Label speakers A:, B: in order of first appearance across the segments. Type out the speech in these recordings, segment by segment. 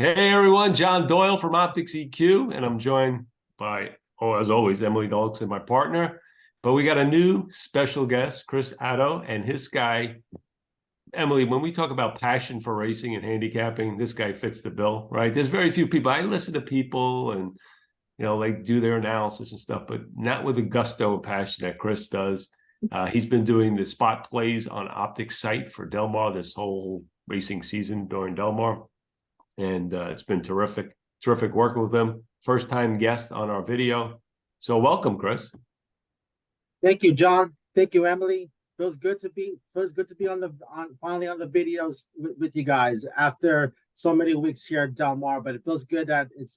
A: Hey everyone, John Doyle from OptixEQ, and I'm joined by, as always, Emily Dulkson, my partner. But we got a new special guest, Chris Addo, and his guy, Emily. When we talk about passion for racing and handicapping, this guy fits the bill, right? There's very few people. I listen to people and they do their analysis and stuff, but not with the gusto and passion that Chris does. He's been doing the spot plays on Optix site for Delmar this whole racing season during Delmar. And it's been terrific working with him. First time guest on our video. So welcome, Chris.
B: Thank you, John. Thank you, Emily. Feels good to be finally on the videos with you guys after so many weeks here at Delmar. But it feels good that it's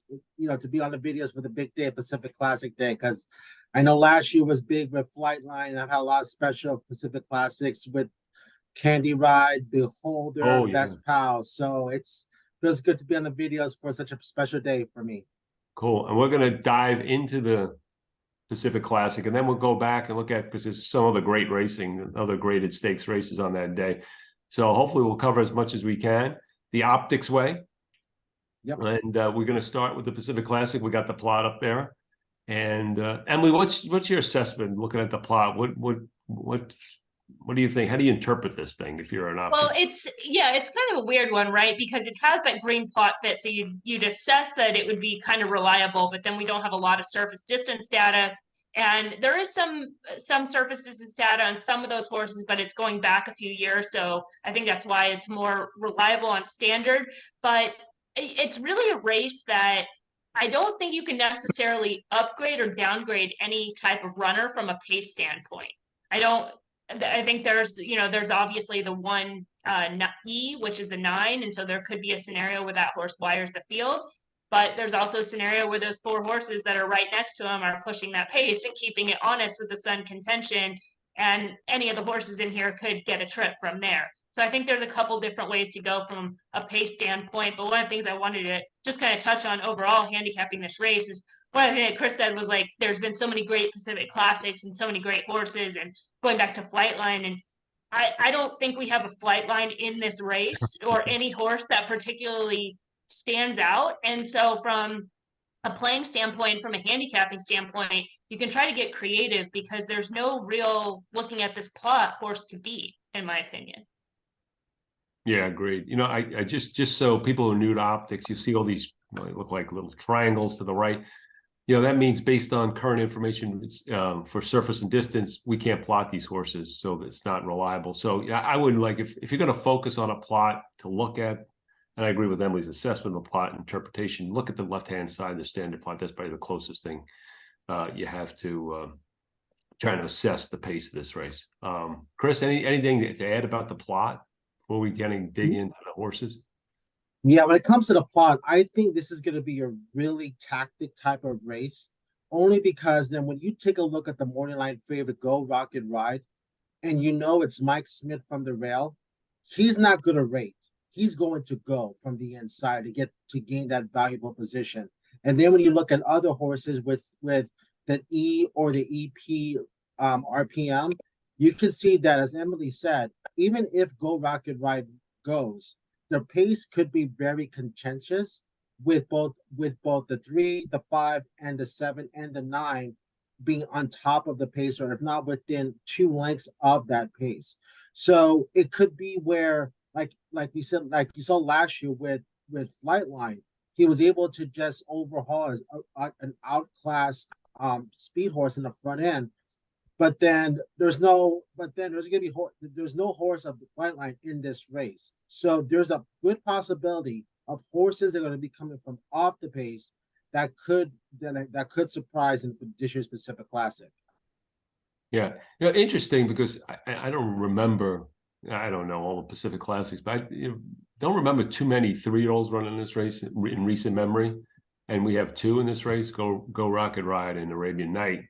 B: to be on the videos for the big day, Pacific Classic Day, because I know last year was big with Flightline. I've had a lot of special Pacific Classics with Candy Ride, Beholder, Best Pal. So feels good to be on the videos for such a special day for me.
A: Cool. And we're going to dive into the Pacific Classic, and then we'll go back and look at, because there's some other great racing, other graded stakes races on that day. So hopefully we'll cover as much as we can. The Optix way.
B: Yep.
A: And we're going to start with the Pacific Classic. We got the plot up there. And Emily, what's your assessment looking at the plot? What do you think? How do you interpret this thing if you're an Optix?
C: Well, it's kind of a weird one, right? Because it has that green plot fit, so you'd assess that it would be kind of reliable, but then we don't have a lot of surface distance data, and there is some surface distance data on some of those horses, but it's going back a few years, so I think that's why it's more reliable on standard. But it's really a race that I don't think you can necessarily upgrade or downgrade any type of runner from a pace standpoint. I think there's obviously the one E, which is the 9, and so there could be a scenario where that horse wires the field, but there's also a scenario where those 4 horses that are right next to him are pushing that pace and keeping it honest with the Sun contention, and any of the horses in here could get a trip from there. So I think there's a couple different ways to go from a pace standpoint, but one of the things I wanted to just kind of touch on overall handicapping this race is one of the things that Chris said was, like, there's been so many great Pacific Classics and so many great horses, and going back to Flightline, and I don't think we have a Flightline in this race or any horse that particularly stands out. And so from a playing standpoint, from a handicapping standpoint, you can try to get creative because there's no real looking at this plot horse to beat, in my opinion.
A: Yeah, agreed. I just so people are new to Optix, you see all these look like little triangles to the right. That means based on current information for surface and distance, we can't plot these horses, so it's not reliable. So I would like, if you're going to focus on a plot to look at, and I agree with Emily's assessment of the plot and interpretation, look at the left-hand side, the standard plot. That's probably the closest thing you have to try to assess the pace of this race. Chris, anything to add about the plot before we dig into the horses?
B: Yeah, when it comes to the plot, I think this is going to be a really tactic type of race, only because then when you take a look at the morning line favorite, Go Rocket Ride, and it's Mike Smith from the rail, he's not going to rate. He's going to go from the inside to gain that valuable position. And then when you look at other horses with the E or the EP RPM, you can see that, as Emily said, even if Go Rocket Ride goes, their pace could be very contentious with both the 3, the 5, and the 7 and the 9 being on top of the pace, or if not within 2 lengths of that pace. So it could be where, like we said, like you saw last year with Flightline, he was able to just overhaul an outclassed speed horse in the front end. But then there's no horse of the Flightline in this race. So there's a good possibility of horses that are going to be coming from off the pace that could surprise in this year's Pacific Classic.
A: Yeah, interesting, because I don't remember. I don't know all the Pacific Classics, but I don't remember too many 3-year-olds running this race in recent memory. And we have 2 in this race: Go Rocket Ride and Arabian Night.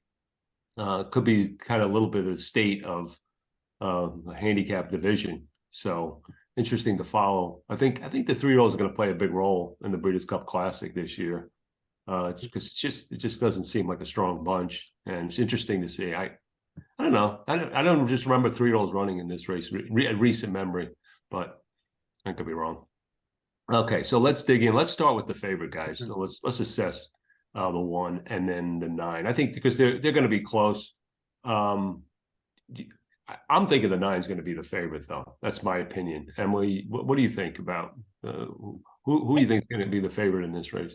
A: Could be kind of a little bit of the state of the handicap division. So interesting to follow. I think the 3-year-olds are going to play a big role in the Breeders' Cup Classic this year, because it just doesn't seem like a strong bunch, and it's interesting to see. I don't know. I don't just remember 3-year-olds running in this race at recent memory, but I could be wrong. Okay, so let's dig in. Let's start with the favorite, guys.
B: Mhm.
A: So let's assess the 1 and then the 9. I think because they're going to be close. I'm thinking the 9 is going to be the favorite, though. That's my opinion. Emily, what do you think about who do you think is going to be the favorite in this race?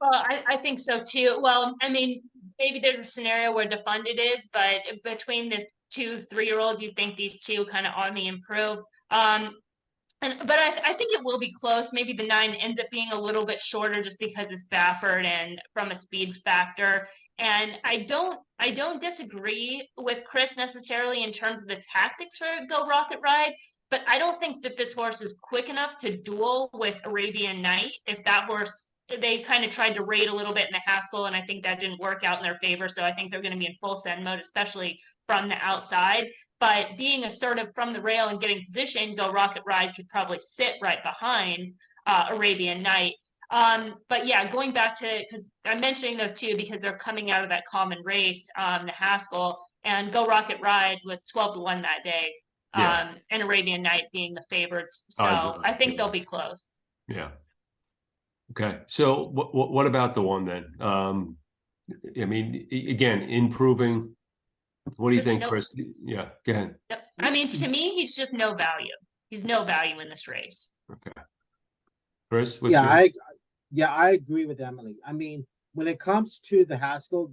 C: Well, I think so too. Well, I mean, maybe there's a scenario where defunded is, but between the 2 3-year-olds, you think these two kind of on the improve. But I think it will be close. Maybe the 9 ends up being a little bit shorter just because it's Baffert and from a speed factor. And I don't disagree with Chris necessarily in terms of the tactics for Go Rocket Ride, but I don't think that this horse is quick enough to duel with Arabian Night. If that horse, they kind of tried to raid a little bit in the Haskell, and I think that didn't work out in their favor. So I think they're going to be in full send mode, especially from the outside. But being assertive from the rail and getting position, Go Rocket Ride could probably sit right behind Arabian Night. But yeah, going back to, because I'm mentioning those two because they're coming out of that common race, the Haskell, and Go Rocket Ride was 12-1 that day,
A: Yeah.
C: and Arabian Night being the favorites. So
A: Odds
C: I think
A: yeah.
C: they'll be close.
A: Yeah. Okay. So what about the 1 then? I mean, again, improving. What do you
C: Just
A: think,
C: no,
A: Chris? Yeah, go ahead.
C: I mean, to me, he's just no value. He's no value in this race.
A: Okay. Chris, what's
B: Yeah,
A: your
B: I agree with Emily. I mean, when it comes to the Haskell,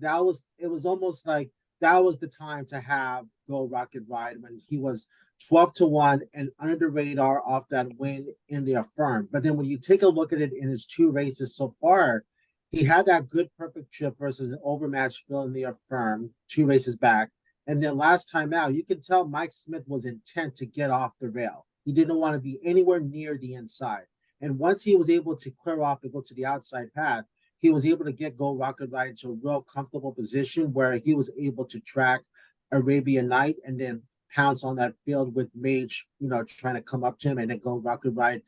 B: it was almost like that was the time to have Go Rocket Ride when he was 12-1 and under the radar off that win in the Affirm. But then when you take a look at it in his 2 races so far, he had that good perfect trip versus an overmatched fill in the Affirm 2 races back. And then last time out, you can tell Mike Smith was intent to get off the rail. He didn't want to be anywhere near the inside. And once he was able to clear off and go to the outside path, he was able to get Go Rocket Ride into a real comfortable position where he was able to track Arabian Night and then pounce on that field with Mage, trying to come up to him and then Go Rocket Ride,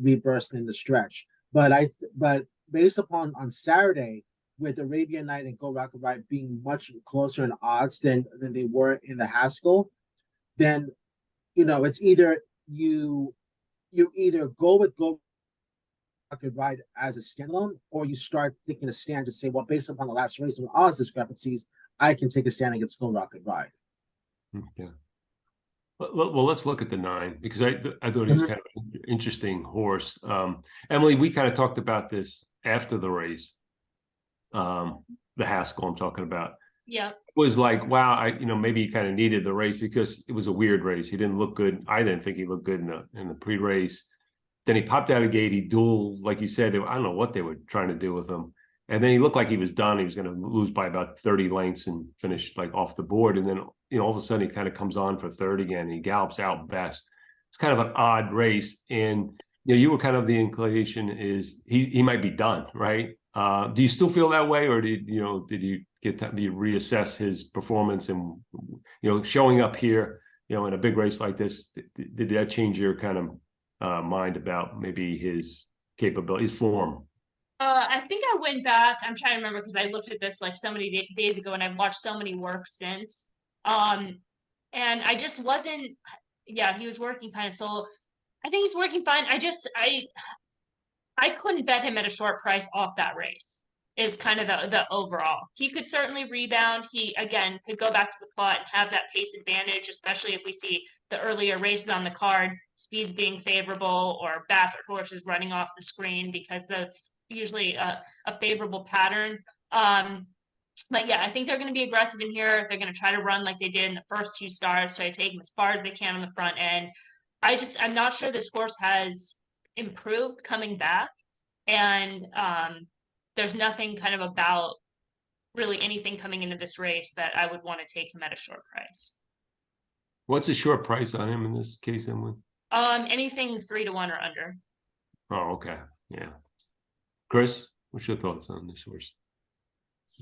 B: reburst in the stretch. But based upon on Saturday, with Arabian Night and Go Rocket Ride being much closer in odds than they were in the Haskell, then it's either you either go with Go Rocket Ride as a standalone, or you start taking a stand to say, well, based upon the last race with odds discrepancies, I can take a stand against Go Rocket Ride.
A: Yeah. Well, let's look at the 9 because I thought he was kind of an interesting horse. Emily, we kind of talked about this after the race. The Haskell I'm talking about.
C: Yeah.
A: It was like, wow, maybe he kind of needed the race because it was a weird race. He didn't look good. I didn't think he looked good in the pre-race. Then he popped out of gate. He dueled, like you said. I don't know what they were trying to do with him. And then he looked like he was done. He was going to lose by about 30 lengths and finish like off the board. And then, all of a sudden he kind of comes on for third again. And he gallops out best. It's kind of an odd race. And, you were kind of the inclination is he might be done, right? Do you still feel that way, or did you get time to reassess his performance and showing up here, in a big race like this? Did that change your kind of mind about maybe his capability, his form?
C: I think I went back. I'm trying to remember because I looked at this like so many days ago, and I've watched so many works since. And I just wasn't. Yeah, he was working kind of. So I think he's working fine. I couldn't bet him at a short price off that race. Is kind of the overall. He could certainly rebound. He again could go back to the plot and have that pace advantage, especially if we see the earlier races on the card, speeds being favorable or Baffert horses running off the screen, because that's usually a favorable pattern. But yeah, I think they're going to be aggressive in here. They're going to try to run like they did in the first 2 starts, try to take them as far as they can on the front end. I'm not sure this horse has improved coming back. And there's nothing kind of about really anything coming into this race that I would want to take him at a short price.
A: What's a short price on him in this case, Emily?
C: Anything 3-1 or under.
A: Oh, okay. Yeah. Chris, what's your thoughts on this horse?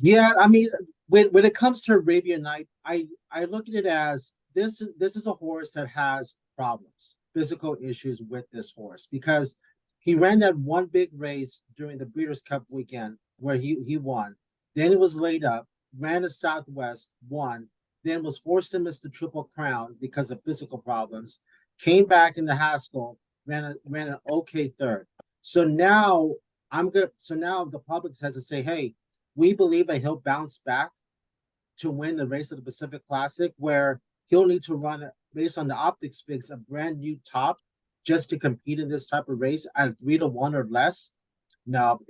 B: Yeah, I mean, when it comes to Arabian Night, I look at it as this is a horse that has problems, physical issues with this horse, because he ran that one big race during the Breeders' Cup weekend where he won. Then it was laid up, ran the Southwest, won, then was forced to miss the Triple Crown because of physical problems. Came back in the Haskell, ran an okay third. So now the public says to say, hey, we believe that he'll bounce back to win the race of the Pacific Classic, where he'll need to run, based on the Optix fix, a brand new top just to compete in this type of race at 3-1 or less. No,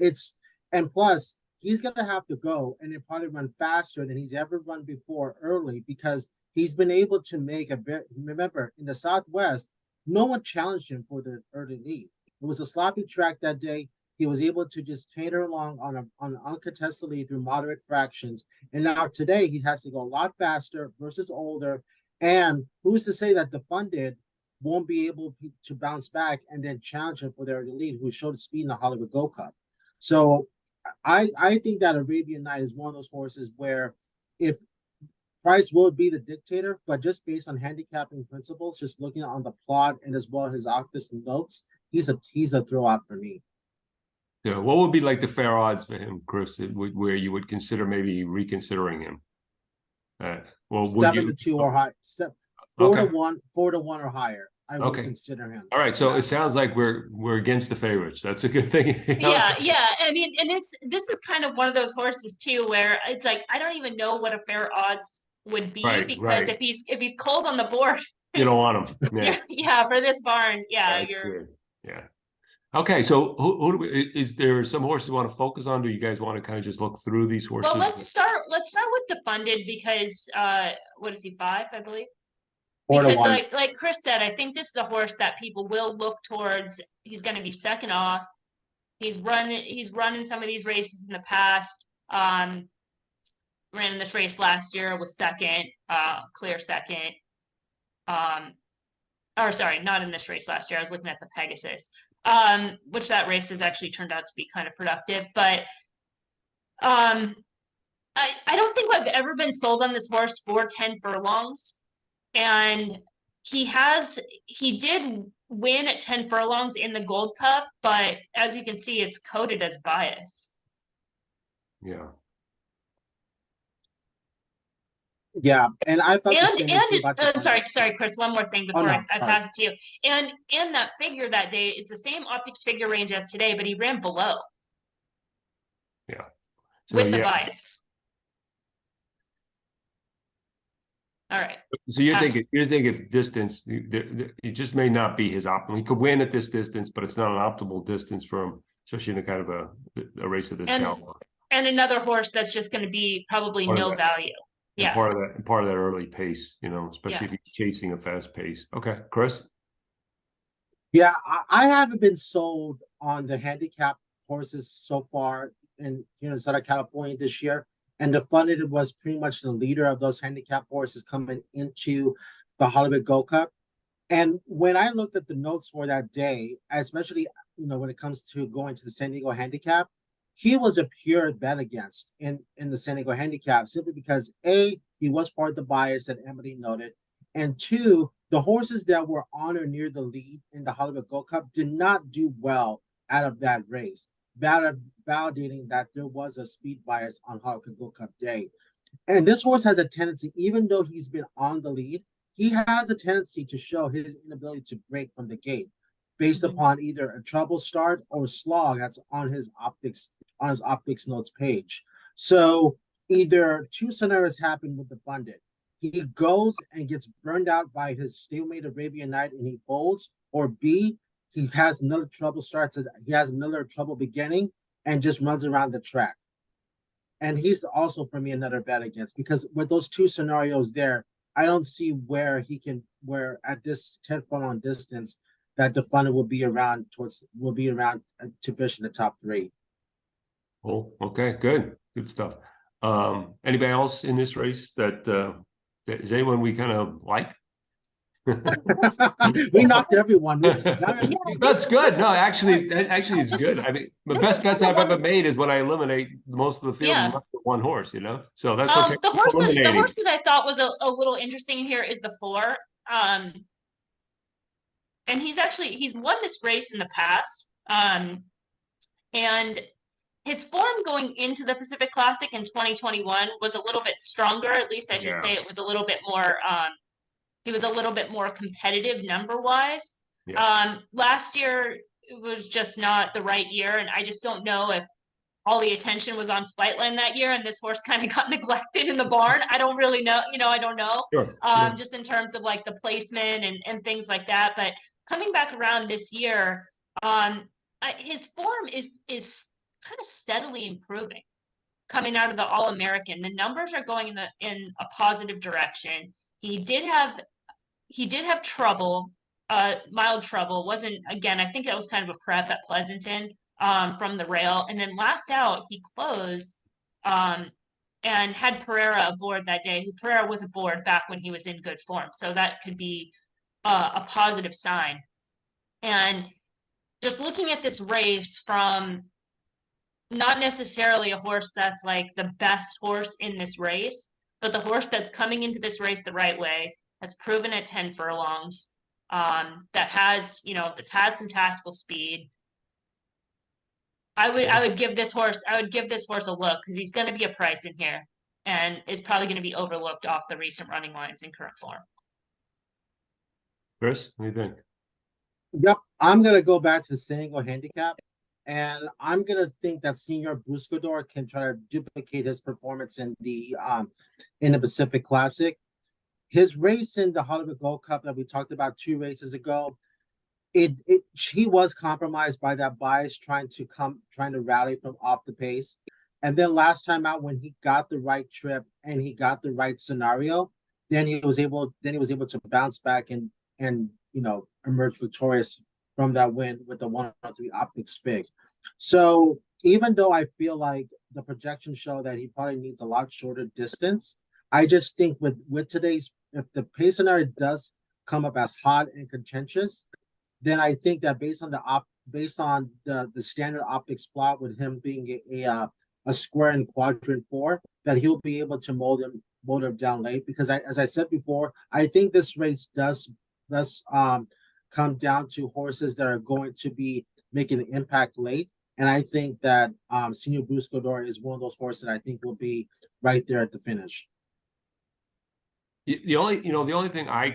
B: and plus he's gonna have to go and then probably run faster than he's ever run before early, because he's been able to make remember, in the Southwest, no one challenged him for the early lead. It was a sloppy track that day. He was able to just cater along on an uncontested lead through moderate fractions. And now today he has to go a lot faster versus older. And who's to say that the funded won't be able to bounce back and then challenge him for their lead, who showed speed in the Hollywood Go Cup. So I think that Arabian Night is one of those horses where, if Price will be the dictator, but just based on handicapping principles, just looking on the plot and as well as his Optix notes, he's a throw-out for me.
A: Yeah, what would be like the fair odds for him, Chris, where you would consider maybe reconsidering him? Well,
B: 7-2 or high, 4-1 or higher. I would consider him.
A: All right, so it sounds like we're against the favorites. That's a good thing.
C: Yeah. I mean, and this is kind of one of those horses too, where it's like I don't even know what a fair odds would be, because if he's cold on the board,
A: you don't want him.
C: Yeah, for this barn,
A: That's good. Yeah. Okay, so who do we, is there some horse you want to focus on? Do you guys want to kind of just look through these horses?
C: Well, let's start with the funded, because what is he, 5, I believe?
B: 4-1.
C: Because like Chris said, I think this is a horse that people will look towards. He's going to be second off. He's run in some of these races in the past. Ran in this race last year, was second, clear second. Or sorry, not in this race last year. I was looking at the Pegasus, which that race has actually turned out to be kind of productive. But I don't think I've ever been sold on this horse for 10 furlongs. And he did win at 10 furlongs in the Gold Cup, but as you can see, it's coded as bias.
B: Yeah, and I thought
C: sorry, Chris, one more thing before I pass it to you. And that figure that day, it's the same Optix figure range as today, but he ran below.
A: Yeah.
C: With the bias. All right.
A: So you're thinking distance, it just may not be his optimal. He could win at this distance, but it's not an optimal distance for him, especially in a kind of a race of this caliber.
C: And another horse that's just going to be probably no value. Yeah.
A: Part of that early pace, especially if he's chasing a fast pace. Okay, Chris?
B: Yeah, I haven't been sold on the handicap horses so far in Southern California this year. And the funded was pretty much the leader of those handicap horses coming into the Hollywood Go Cup. And when I looked at the notes for that day, especially when it comes to going to the San Diego handicap, he was a pure bet against in the San Diego handicap, simply because A, he was part of the bias that Emily noted, and 2, the horses that were on or near the lead in the Hollywood Go Cup did not do well out of that race, validating that there was a speed bias on Hollywood Go Cup day. And this horse has a tendency, even though he's been on the lead, he has a tendency to show his inability to break from the gate based upon either a trouble start or slog that's on his Optix notes page. So either 2 scenarios happen with the funded. He goes and gets burned out by his stablemate Arabian Night and he folds, or B, he has another trouble beginning and just runs around the track. And he's also, for me, another bet against, because with those 2 scenarios there, I don't see where at this 10 furlong distance that the funded will be around to fish in the top 3.
A: Oh, okay, good stuff. Anybody else in this race that is anyone we kind of like?
B: We knocked everyone.
A: That's good. No, actually it's good. I mean, the best bets I've ever made is when I eliminate most of the field and one horse, so that's okay.
C: The horse that I thought was a little interesting here is the 4. And he's won this race in the past. And his form going into the Pacific Classic in 2021 was a little bit stronger. At least I should say it was a little bit more. He was a little bit more competitive number-wise. Last year it was just not the right year, and I just don't know if all the attention was on Flightline that year, and this horse kind of got neglected in the barn. I don't really know, I don't know.
A: Sure. Yeah.
C: Just in terms of like the placement and things like that. But coming back around this year, his form is kind of steadily improving. Coming out of the All-American, the numbers are going in a positive direction. He did have trouble, mild trouble. Wasn't, again, I think that was kind of a prep at Pleasanton from the rail. And then last out, he closed and had Pereira aboard that day, who Pereira was aboard back when he was in good form. So that could be a positive sign. And just looking at this race from not necessarily a horse that's like the best horse in this race, but the horse that's coming into this race the right way, that's proven at 10 furlongs, that has, that's had some tactical speed. I would give this horse a look, because he's going to be a price in here and is probably going to be overlooked off the recent running lines in current form.
A: Chris, what do you think?
B: Yep, I'm gonna go back to the single handicap, and I'm gonna think that Senior Buscador can try to duplicate his performance in the Pacific Classic. His race in the Hollywood Gold Cup that we talked about 2 races ago, he was compromised by that bias trying to rally from off the pace. And then last time out, when he got the right trip and he got the right scenario, then he was able to bounce back and emerge victorious from that win with the 103 Optix Fig. So even though I feel like the projections show that he probably needs a lot shorter distance, I just think with today's, if the pace scenario does come up as hot and contentious, then I think that based on the standard Optix plot, with him being a square in quadrant 4, that he'll be able to mold him down late. Because as I said before, I think this race does come down to horses that are going to be making an impact late. And I think that Senior Buscador is one of those horses that I think will be right there at the finish.
A: The only thing I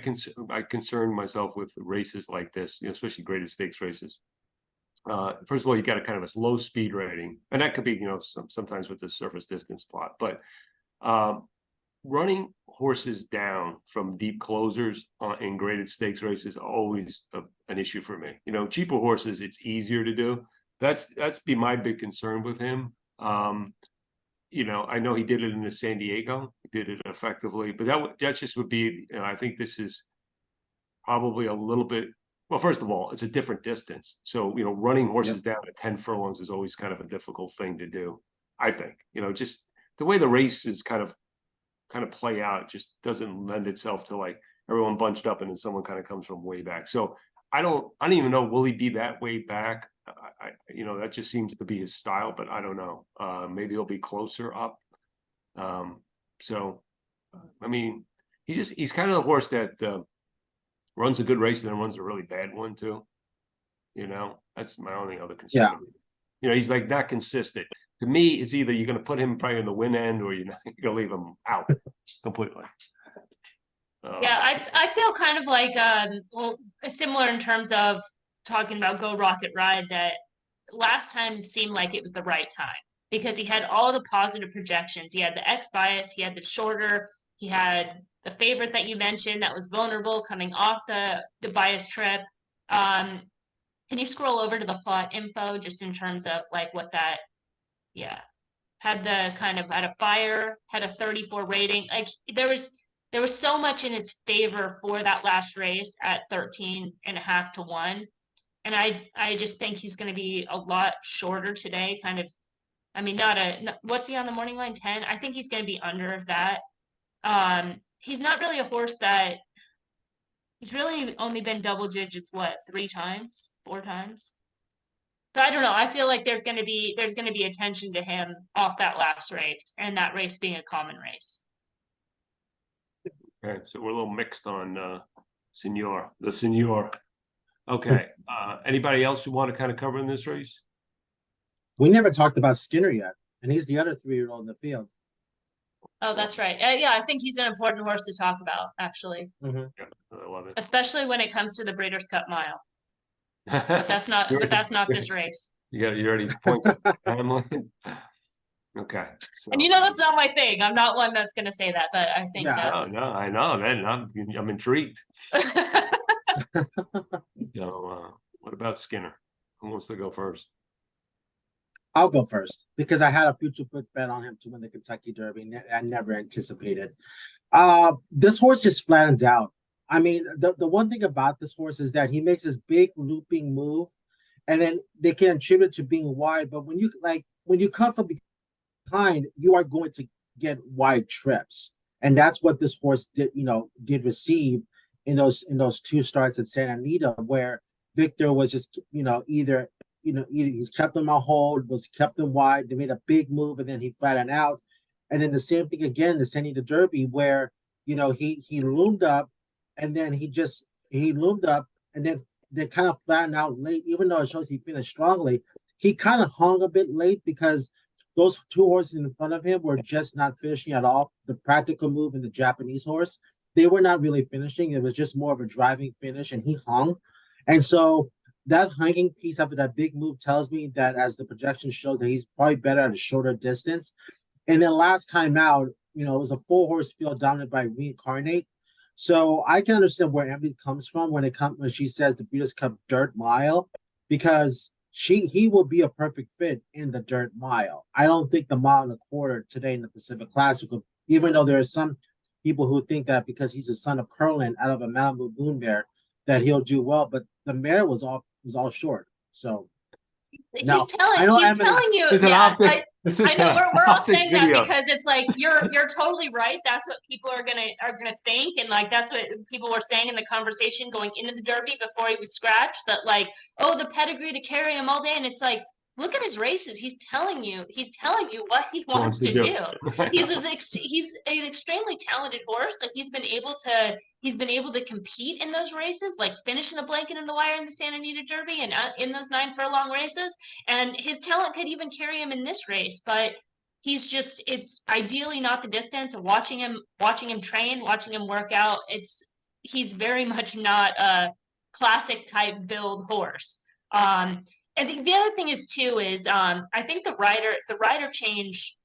A: concern myself with races like this, especially graded stakes races. First of all, you got a kind of a low speed rating, and that could be, sometimes with the surface distance plot, but running horses down from deep closers in graded stakes races are always an issue for me. Cheaper horses, it's easier to do. That's be my big concern with him. I know he did it in the San Diego. He did it effectively, but that just would be, I think this is probably a little bit, well, first of all, it's a different distance. So, running horses down at 10 furlongs is always kind of a difficult thing to do. I think, just the way the races kind of play out, it just doesn't lend itself to like everyone bunched up and then someone kind of comes from way back. So I don't even know, will he be that way back? That just seems to be his style, but I don't know. Maybe he'll be closer up. He's kind of the horse that runs a good race and then runs a really bad one too. That's my only other concern. Yeah. He's like not consistent. To me, it's either you're going to put him probably in the win end or you're going to leave him out completely.
C: I feel kind of like similar in terms of talking about Go Rocket Ride, that last time seemed like it was the right time because he had all the positive projections. He had the X bias, he had the shorter, he had the favorite that you mentioned that was vulnerable coming off the bias trip. Can you scroll over to the plot info just in terms of like what that, had the kind of had a fire, had a 34 rating. Like there was so much in his favor for that last race at 13.5 to 1. And I just think he's going to be a lot shorter today. Kind of, what's he on the morning line? 10. I think he's going to be under that. He's not really a horse that he's really only been double digits. 3 times, 4 times. But I don't know. I feel like there's going to be attention to him off that last race, and that race being a common race.
A: Okay, so we're a little mixed on the Senor. Okay. Anybody else we want to kind of cover in this race?
B: We never talked about Skinner yet, and he's the other 3-year-old in the field.
C: Oh, that's right. I think he's an important horse to talk about, actually.
B: Mm-hmm.
A: Yeah, I love it.
C: Especially when it comes to the Breeders' Cup Mile. but that's not. But that's not this race.
A: You already pointed family. Okay. So.
C: And you know that's not my thing. I'm not one that's going to say that, but I think
B: Yeah.
C: that's.
A: No, I know, man. I'm intrigued. So, what about Skinner? Who wants to go first?
B: I'll go first because I had a future bet on him to win the Kentucky Derby. I never anticipated. This horse just flattens out. I mean, the one thing about this horse is that he makes this big looping move, and then they can attribute it to being wide. But when you come from behind, you are going to get wide trips, and that's what this horse did receive in those two starts at Santa Anita, where Victor was just either he's kept them on hold, was kept them wide. They made a big move, and then he flattened out. And then the same thing again, the Santa Anita Derby, where he loomed up, and then he loomed up, and then they kind of flattened out late. Even though it shows he finished strongly, he kind of hung a bit late because those two horses in front of him were just not finishing at all. The Practical Move and the Japanese horse, they were not really finishing. It was just more of a driving finish, and he hung. And so that hanging piece after that big move tells me that, as the projection shows, that he's probably better at a shorter distance. And then last time out, it was a 4-horse field dominated by Reincarnate. So I can understand where Emily comes from when she says the Breeders' Cup Dirt Mile, because he will be a perfect fit in the Dirt Mile. I don't think the 1.25 miles today in the Pacific Classic, even though there are some people who think that because he's the son of Curlin out of a Malibu Moon Mare that he'll do well, but the mare was all short. So
C: he's telling you.
A: This is
C: Yeah,
A: I
C: know we're all saying
A: video.
C: that because it's like you're totally right. That's what people are gonna think, and like that's what people were saying in the conversation going into the Derby before he was scratched. That like, oh, the pedigree to carry him all day, and it's like, look at his races. He's telling you what he wants to do. He's an extremely talented horse. Like he's been able to compete in those races, like finishing the blanket in the wire in the Santa Anita Derby and in those 9 furlong races. And his talent could even carry him in this race, but it's ideally not the distance. And watching him train, watching him work out, he's very much not a classic type build horse. I think the other thing is I think the rider change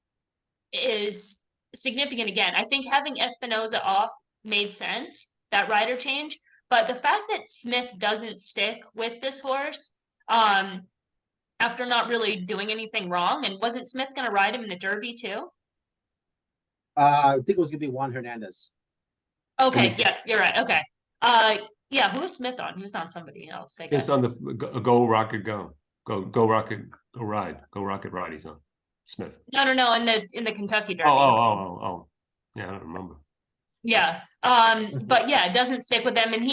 C: is significant again. I think having Espinoza off made sense, that rider change, but the fact that Smith doesn't stick with this horse after not really doing anything wrong, and wasn't Smith going to ride him in the Derby too?
B: I think it was going to be Juan Hernandez.
C: Okay, yeah, you're right. Okay. Yeah, who was Smith on? He was on somebody else, I guess.
A: It's on the Go Rocket Go. Go Rocket Go Ride. Go Rocket Ride, he's on. Smith.
C: No, in the Kentucky Derby.
A: Oh. Yeah, I don't remember.
C: Yeah. But yeah, it doesn't stick with them. And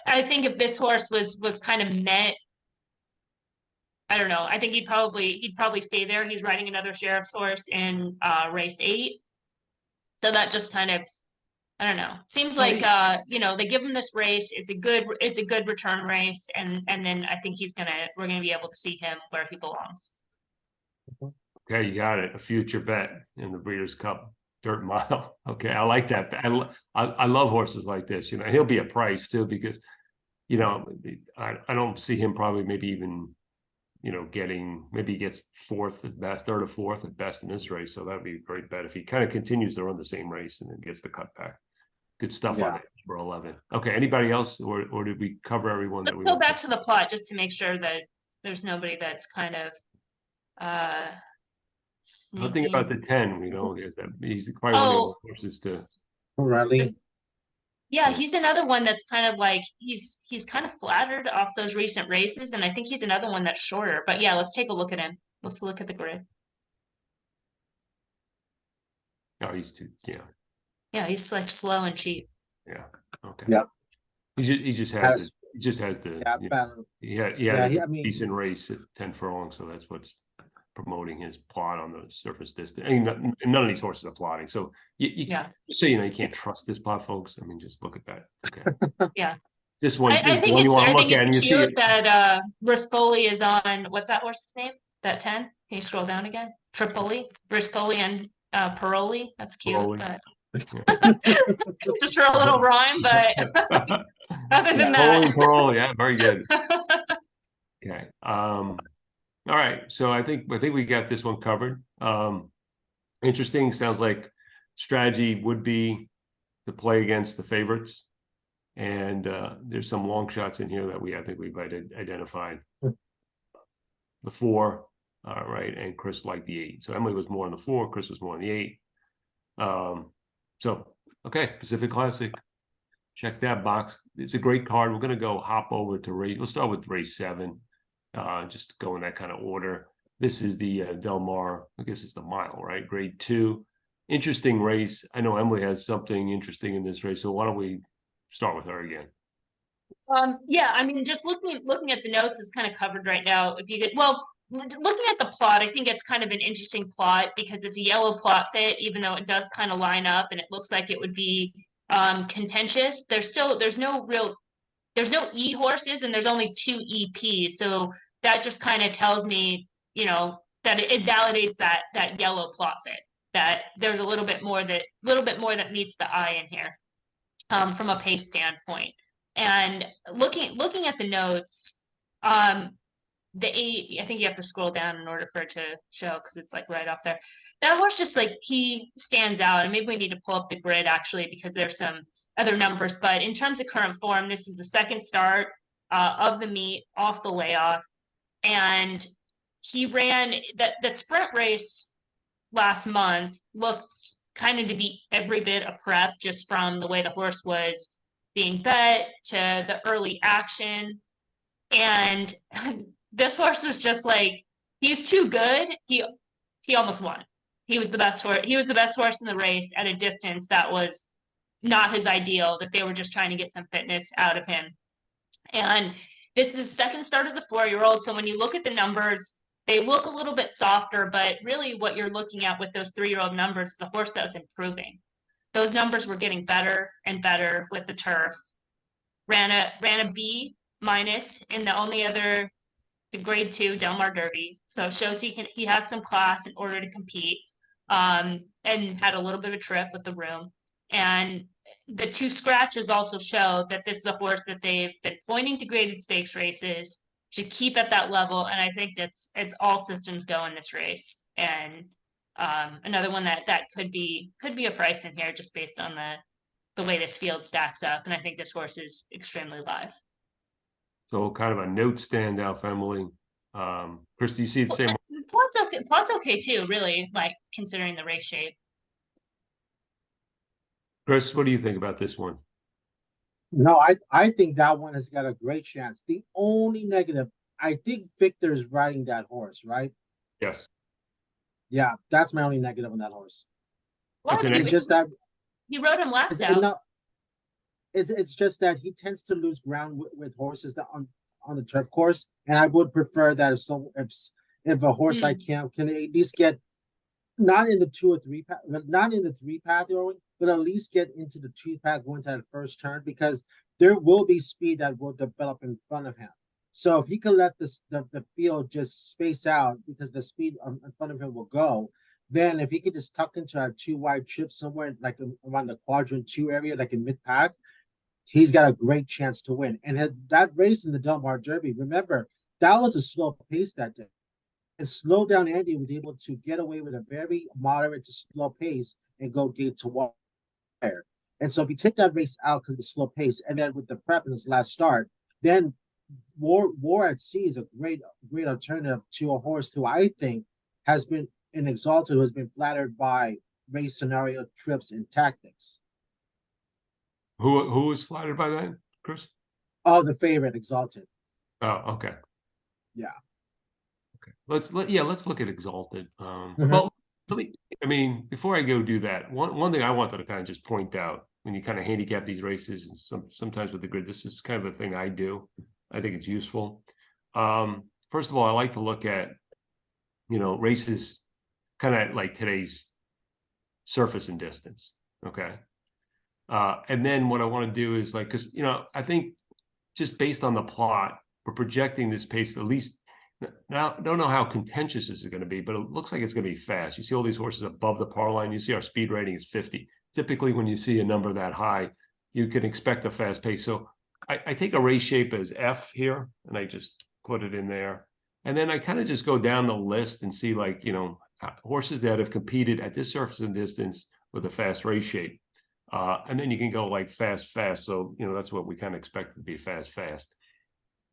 C: I think if this horse was kind of met, I don't know. I think he'd probably stay there. He's riding another sheriff's horse in race 8. So that just kind of, I don't know. Seems like they give him this race. It's a good return race, and then I think we're gonna be able to see him where he belongs.
A: Okay, you got it. A future bet in the Breeders' Cup Dirt Mile. Okay, I like that. I love horses like this. He'll be a price too, because I don't see him probably maybe even maybe he gets 4th at best, 3rd or 4th at best in this race. So that'd be a great bet if he kind of continues to run the same race and then gets the cut back. Good stuff on it for 11. Okay, anybody else, or did we cover everyone?
C: Let's go back to the plot just to make sure that there's nobody that's kind of
A: I'm thinking about the 10. He's probably one of the horses to
B: O'Reilly.
C: Yeah, he's another one that's kind of like he's kind of flattered off those recent races, and I think he's another one that's shorter. But yeah, let's take a look at him. Let's look at the grid.
A: Oh, he's too, yeah.
C: Yeah, he's like slow and cheap.
A: Yeah. Okay.
B: Yep.
A: He just has the
B: I mean,
A: decent race at 10 furlong, so that's what's promoting his plot on the surface distance. I mean, none of these horses are plotting, so you can't trust this plot, folks. I mean, just look at that. Okay.
C: Yeah.
A: This one,
C: I think it's cute that Rispoli is on. What's that horse's name? That 10. Can you scroll down again? Tripoli, Rispoli, and Paroli. That's cute.
A: Paroli.
C: But just for a little rhyme, but other than that,
A: Paroli, yeah, very good. Okay. All right. So I think we got this one covered. Interesting. Sounds like strategy would be to play against the favorites. And there's some long shots in here that I think we've identified. The 4, right, and Chris liked the 8. So Emily was more on the 4, Chris was more on the 8. So okay, Pacific Classic. Check that box. It's a great card. We're gonna go hop over to race. We'll start with race 7. Just go in that kind of order. This is the Delmar. I guess it's the mile, right? Grade 2. Interesting race. I know Emily has something interesting in this race. So why don't we start with her again?
C: Yeah, I mean, just looking at the notes, it's kind of covered right now. If you could, well, looking at the plot, I think it's kind of an interesting plot because it's a yellow plot fit, even though it does kind of line up and it looks like it would be contentious. There's no E horses and there's only 2 EPs. So that just kind of tells me, you know, that it validates that yellow plot fit, that there's a little bit more that meets the eye in here from a pace standpoint. And looking at the notes, the 8, I think you have to scroll down in order for it to show because it's like right up there. That horse just like he stands out, and maybe we need to pull up the grid actually because there's some other numbers. But in terms of current form, this is the second start of the meet off the layoff, and he ran that sprint race last month looked kind of to be every bit a prep just from the way the horse was being bet to the early action. And this horse was just like, he's too good. He almost won. He was the best horse. He was the best horse in the race at a distance that was not his ideal, that they were just trying to get some fitness out of him. And this is his second start as a 4-year-old. So when you look at the numbers, they look a little bit softer, but really what you're looking at with those 3-year-old numbers is a horse that was improving. Those numbers were getting better and better with the turf. Ran a B- in the grade 2 Delmar Derby. So it shows he has some class in order to compete. And had a little bit of a trip with the room. And the 2 scratches also show that this is a horse that they've been pointing to graded stakes races, should keep at that level. And I think it's all systems go in this race. And another one that could be a price in here just based on the way this field stacks up. And I think this horse is extremely live.
A: So kind of a note standout for Emily. Chris, do you see the same?
C: Plot's okay too, really, like considering the race shape.
A: Chris, what do you think about this one?
B: No, I think that one has got a great chance. The only negative, I think Victor is riding that horse, right?
A: Yes.
B: Yeah, that's my only negative on that horse.
C: Well,
B: It's just that
C: he rode him last out.
B: no, it's just that he tends to lose ground with horses that on the turf course, and I would prefer that if a horse like him can at least get not in the 2 or 3 path, not in the 3 path going, but at least get into the 2 path going to that first turn, because there will be speed that will develop in front of him. So if he can let the field just space out because the speed in front of him will go, then if he could just tuck into a 2 wide chip somewhere like around the quadrant 2 area, like in mid path, he's got a great chance to win. And that race in the Delmar Derby, remember, that was a slow pace that day. And slow down Andy was able to get away with a very moderate to slow pace and go gate to wire. And so if you take that race out because of the slow pace, and then with the prep in his last start, then War at Sea is a great alternative to a horse who I think has been an Exalted, who has been flattered by race scenario, trips, and tactics.
A: Who was flattered by that, Chris?
B: Oh, the favorite, Exalted.
A: Oh, okay.
B: Yeah.
A: Okay. Let's look at Exalted. Well, I mean, before I go do that, one thing I wanted to kind of just point out when you kind of handicap these races, and sometimes with the grid, this is kind of a thing I do. I think it's useful. First of all, I like to look at, races kind of like today's surface and distance. Okay. And then what I want to do is because, I think just based on the plot, we're projecting this pace, at least now, I don't know how contentious this is going to be, but it looks like it's going to be fast. You see all these horses above the par line. You see our speed rating is 50. Typically, when you see a number that high, you can expect a fast pace. So I take a race shape as F here, and I just put it in there. And then I kind of just go down the list and see, like, you know, horses that have competed at this surface and distance with a fast race shape. And then you can go like fast. So, you know, that's what we kind of expect to be fast.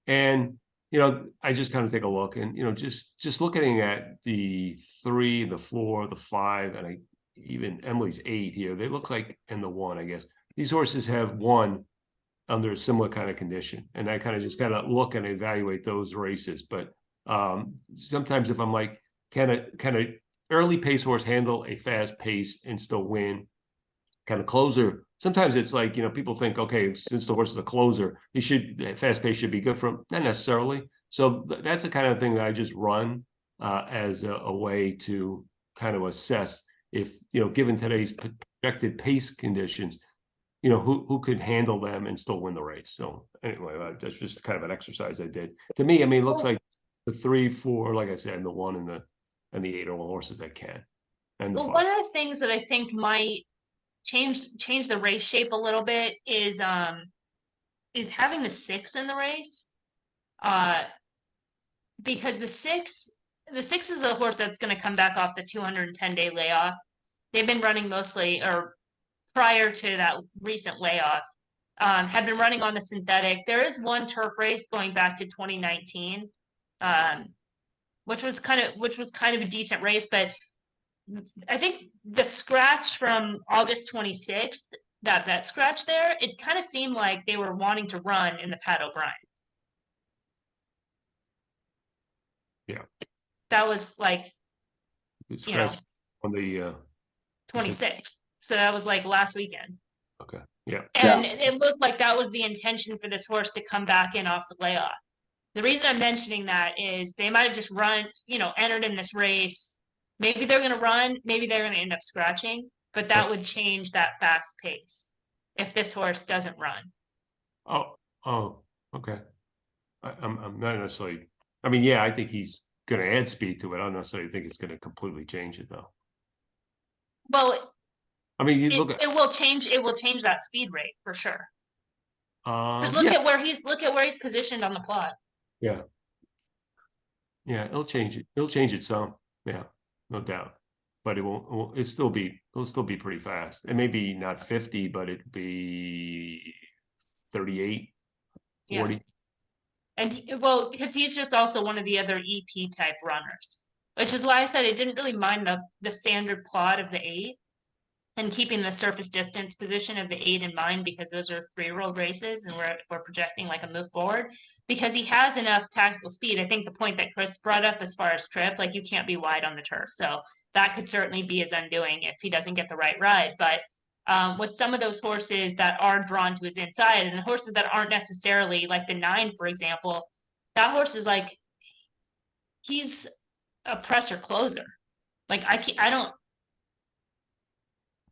A: And, you know, I just kind of take a look and, you know, just looking at the 3, the 4, the 5, and even Emily's 8 here, they look like, and the 1, I guess, these horses have won under a similar kind of condition. And I kind of just kind of look and evaluate those races. But sometimes if I'm like, can a early pace horse handle a fast pace and still win? Kind of closer. Sometimes it's like, you know, people think, okay, since the horse is a closer, fast pace should be good for him. Not necessarily. So that's the kind of thing that I just run as a way to kind of assess if, you know, given today's projected pace conditions, you know, who could handle them and still win the race. So anyway, that's just kind of an exercise I did. To me, I mean, it looks like the 3, 4, like I said, and the 1 and the 8 are all horses that can. And the 5.
C: One of the things that I think might change the race shape a little bit is having the 6 in the race. Because the 6 is a horse that's going to come back off the 210-day layoff. They've been running mostly, or prior to that recent layoff, had been running on the synthetic. There is one turf race going back to 2019, which was kind of a decent race, but I think the scratch from August 26th, that scratch there, it kind of seemed like they were wanting to run in the Pat O'Brien.
A: Yeah.
C: That was like,
A: you know, on the
C: 26th. So that was like last weekend.
A: Okay. Yeah.
C: And it looked like that was the intention for this horse to come back in off the layoff. The reason I'm mentioning that is they might have just entered in this race. Maybe they're going to run, maybe they're going to end up scratching, but that would change that fast pace if this horse doesn't run.
A: Oh, okay. I'm not necessarily, I mean, yeah, I think he's going to add speed to it. I don't necessarily think it's going to completely change it though.
C: Well,
A: I mean, it
C: will change that speed rate for sure. Because look at where he's positioned on the plot.
A: Yeah. Yeah, it'll change it. It'll change it some. Yeah, no doubt. But it'll still be pretty fast. It may be not 50, but it'd be 38, 40.
C: Yeah. And because he's just also one of the other EP type runners, which is why I said I didn't really mind the standard plot of the 8 and keeping the surface distance position of the 8 in mind, because those are 3-year-old races and we're projecting like a move forward, because he has enough tactical speed. I think the point that Chris brought up as far as trip, like you can't be wide on the turf. So that could certainly be his undoing if he doesn't get the right ride. But with some of those horses that are drawn to his inside, and the horses that aren't necessarily like the 9, for example, that horse is like, he's a presser closer. Like I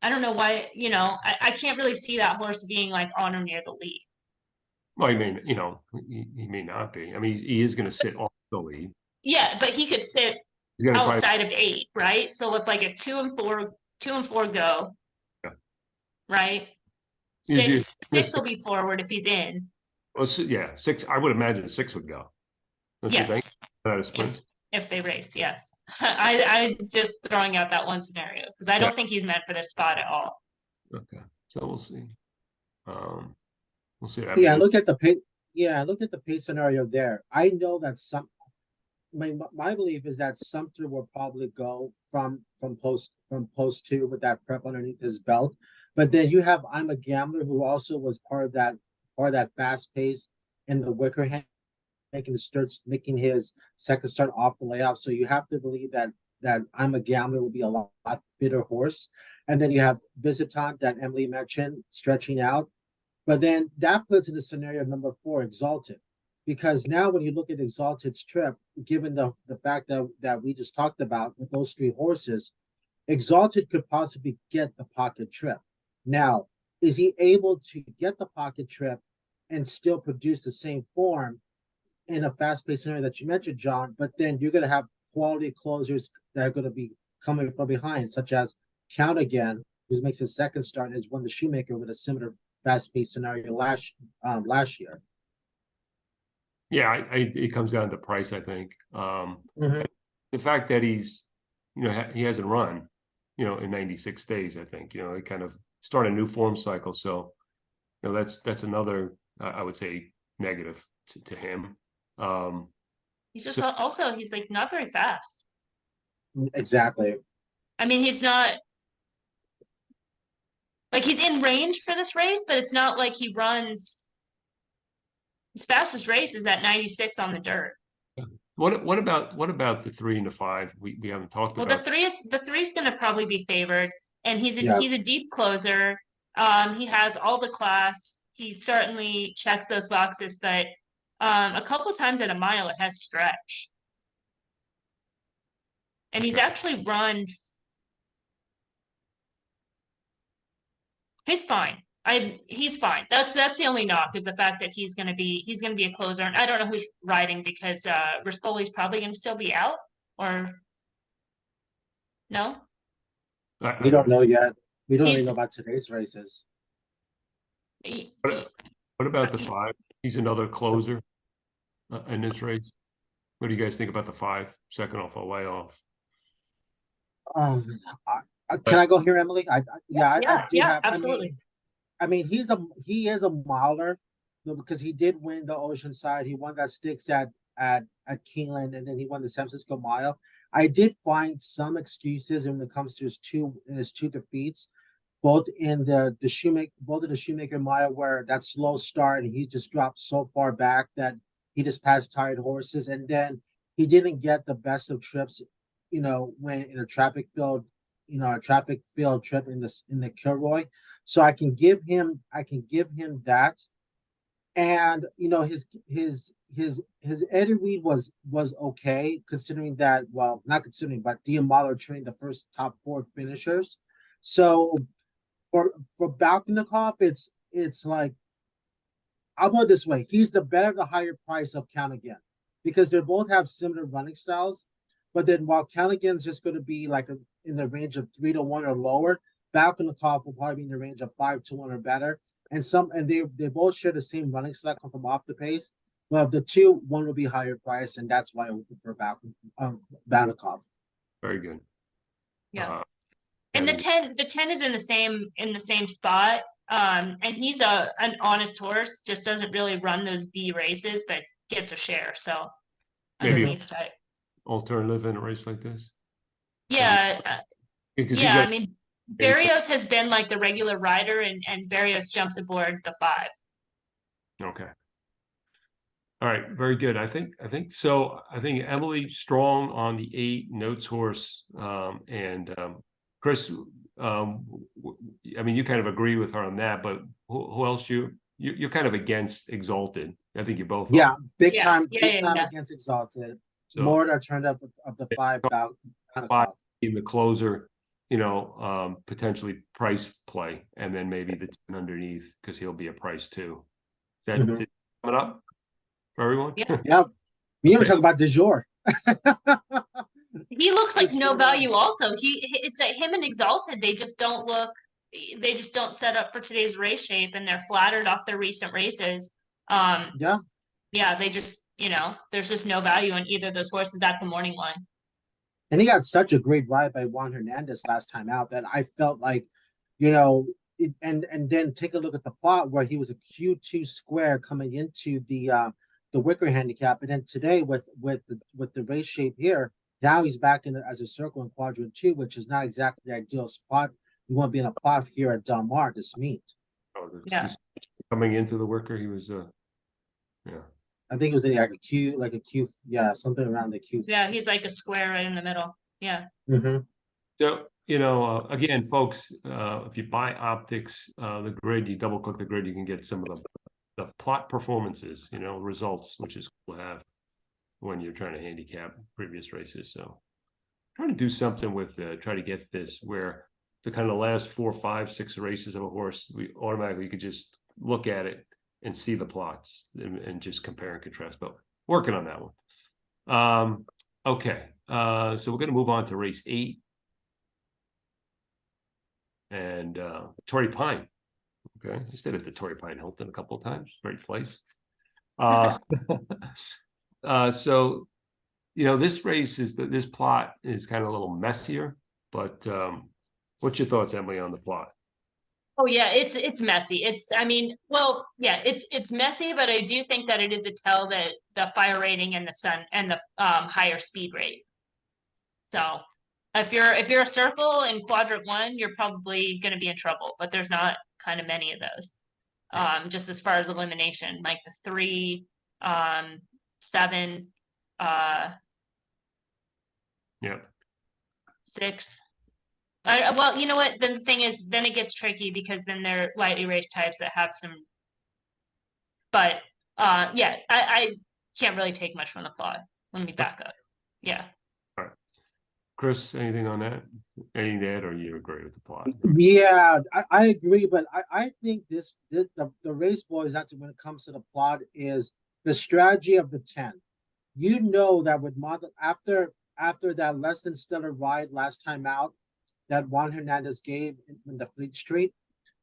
C: don't know why, I can't really see that horse being like on or near the lead.
A: Well, I mean, he may not be. I mean, he is going to sit off the lead.
C: Yeah, but he could sit outside of 8, right? So if like a 2 and 4 go,
A: yeah.
C: Right? 6 will be forward if he's in.
A: Well, yeah, 6. I would imagine 6 would go. Don't you think? Out of sprints?
C: If they race, yes. I just throwing out that one scenario because I don't think he's meant for this spot at all.
A: Okay, so we'll see. We'll see.
B: Yeah, look at the pace. Yeah, look at the pace scenario there. I know that my belief is that Sumter will probably go from post 2 with that prep underneath his belt. But then you have I'm a Gambler, who also was part of that fast pace in the Wicker Hand, making his second start off the layoff. So you have to believe that I'm a Gambler will be a lot fitter horse. And then you have Visitant that Emily mentioned stretching out. But then that puts in the scenario number 4, Exalted. Because now when you look at Exalted's trip, given the fact that we just talked about with those 3 horses, Exalted could possibly get the pocket trip. Now, is he able to get the pocket trip and still produce the same form in a fast-paced scenario that you mentioned, John? But then you're going to have quality closers that are going to be coming from behind, such as Count Again, who makes his second start and has won the Shoemaker with a similar fast-paced scenario last year.
A: Yeah, it comes down to price, I think.
B: Mhm.
A: The fact that he's, he hasn't run, in 96 days, I think, it kind of start a new form cycle. So, that's another, I would say, negative to him.
C: He's just
A: So
C: also, he's like not very fast.
B: Exactly.
C: I mean, he's not like he's in range for this race, but it's not like he runs. His fastest race is at 96 on the dirt.
A: what about the 3 and the 5? We haven't talked
C: Well,
A: about.
C: the three's going to probably be favored, and
B: Yeah.
C: he's a deep closer. He has all the class. He certainly checks those boxes, but a couple times at a mile it has stretch, and he's actually run. He's fine. He's fine. That's the only knock is the fact that he's gonna be a closer, and I don't know who's riding because Rispoli's probably gonna still be out, or no?
B: We don't know yet. We don't even
C: He's
B: know about today's races.
C: he-
A: What about the 5? He's another closer in this race. What do you guys think about the 5? Second off, a way off.
B: Um, can I go here, Emily? I did have.
C: absolutely.
B: I mean, he is a miler because he did win the Oceanside. He won that sticks at Keeneland, and then he won the San Francisco Mile. I did find some excuses when it comes to his two defeats, both in the Shoemaker Mile where that slow start and he just dropped so far back that he just passed tired horses, and then he didn't get the best of trips, when in a traffic filled trip in the Kilroy. So I can give him that. And his Eddie Reed was okay, considering that, well, not considering, but Diamalo trained the first top 4 finishers. So for Balkanikov, it's like, I'll put it this way: he's the better, the higher price of Count Again, because they both have similar running styles. But then while Count Again's just going to be like in the range of 3-1 or lower, Balkanikov will probably be in the range of 5-1 or better. And they both share the same running style from off the pace. But of the two, one will be higher price, and that's why I would prefer Balkanikov.
A: Very good.
C: Yeah. And the 10 is in the same spot. And he's an honest horse, just doesn't really run those B races, but gets a share. So
A: Maybe
C: underneath that.
A: alternative in a race like this.
C: Yeah.
A: Because
C: I mean, Barrios has been like the regular rider, and Barrios jumps aboard the 5.
A: Okay. All right, very good. I think so. I think Emily strong on the 8 Notes horse, and Chris. I mean, you kind of agree with her on that, but who else you're kind of against Exalted? I think you both.
B: Yeah, big
C: Yeah.
B: time,
C: Yeah,
B: big
C: yeah,
B: time
C: yeah.
B: against Exalted.
A: So,
B: More that turned up of the 5
A: 5 in the closer, potentially price play, and then maybe the 10 underneath because he'll be a price too. Is that
B: Mhm.
A: did sum it up for everyone?
C: Yeah.
B: Yeah, we even talk about Du Jour.
C: He looks like no value also. It's like him and Exalted, they just don't set up for today's race shape, and they're flattered off their recent races.
B: Yeah,
C: they just, there's just no value in either of those horses at the morning line.
B: and he got such a great ride by Juan Hernandez last time out that I felt like, and then take a look at the plot where he was a Q2 square coming into the Wicker handicap, and then today with the race shape here, now he's back as a circle in quadrant 2, which is not exactly the ideal spot. You want to be in a plot here at Delmar this meet.
C: Yeah.
A: Coming into the Wicker, he was yeah.
B: I think it was like a Q, yeah, something around the Q.
C: Yeah, he's like a square right in the middle. Yeah.
B: Mm-hmm.
A: So, again, folks, if you buy Optix, the grid, you double click the grid, you can get some of the plot performances, results, which is cool to have when you're trying to handicap previous races. So trying to do something with try to get this where the kind of last 4, 5, 6 races of a horse, we automatically could just look at it and see the plots and just compare and contrast, but working on that one. Okay. So we're going to move on to race 8 and Torrey Pine. Okay. I stayed at the Torrey Pine Hilton a couple of times. Great place. Uh, so, this race this plot is kind of a little messier, but what's your thoughts, Emily, on the plot?
C: Oh yeah, it's messy. I mean, well, yeah, it's messy, but I do think that it is a tell that the fire rating and the sun and the higher speed rate. So if you're a circle in quadrant 1, you're probably going to be in trouble, but there's not kind of many of those. Just as far as elimination, like the 3, 7,
A: Yeah.
C: 6. Well, you know what? Then the thing is, then it gets tricky because then they're lightly raced types that have some. But yeah, I can't really take much from the plot. Let me back up. Yeah.
A: All right. Chris, anything on that? Anything to add, or you agree with the plot?
B: Yeah, I agree, but I think the race boys, actually, when it comes to the plot, is the strategy of the 10. You know that with after that less than stellar ride last time out that Juan Hernandez gave in the Fleet Street,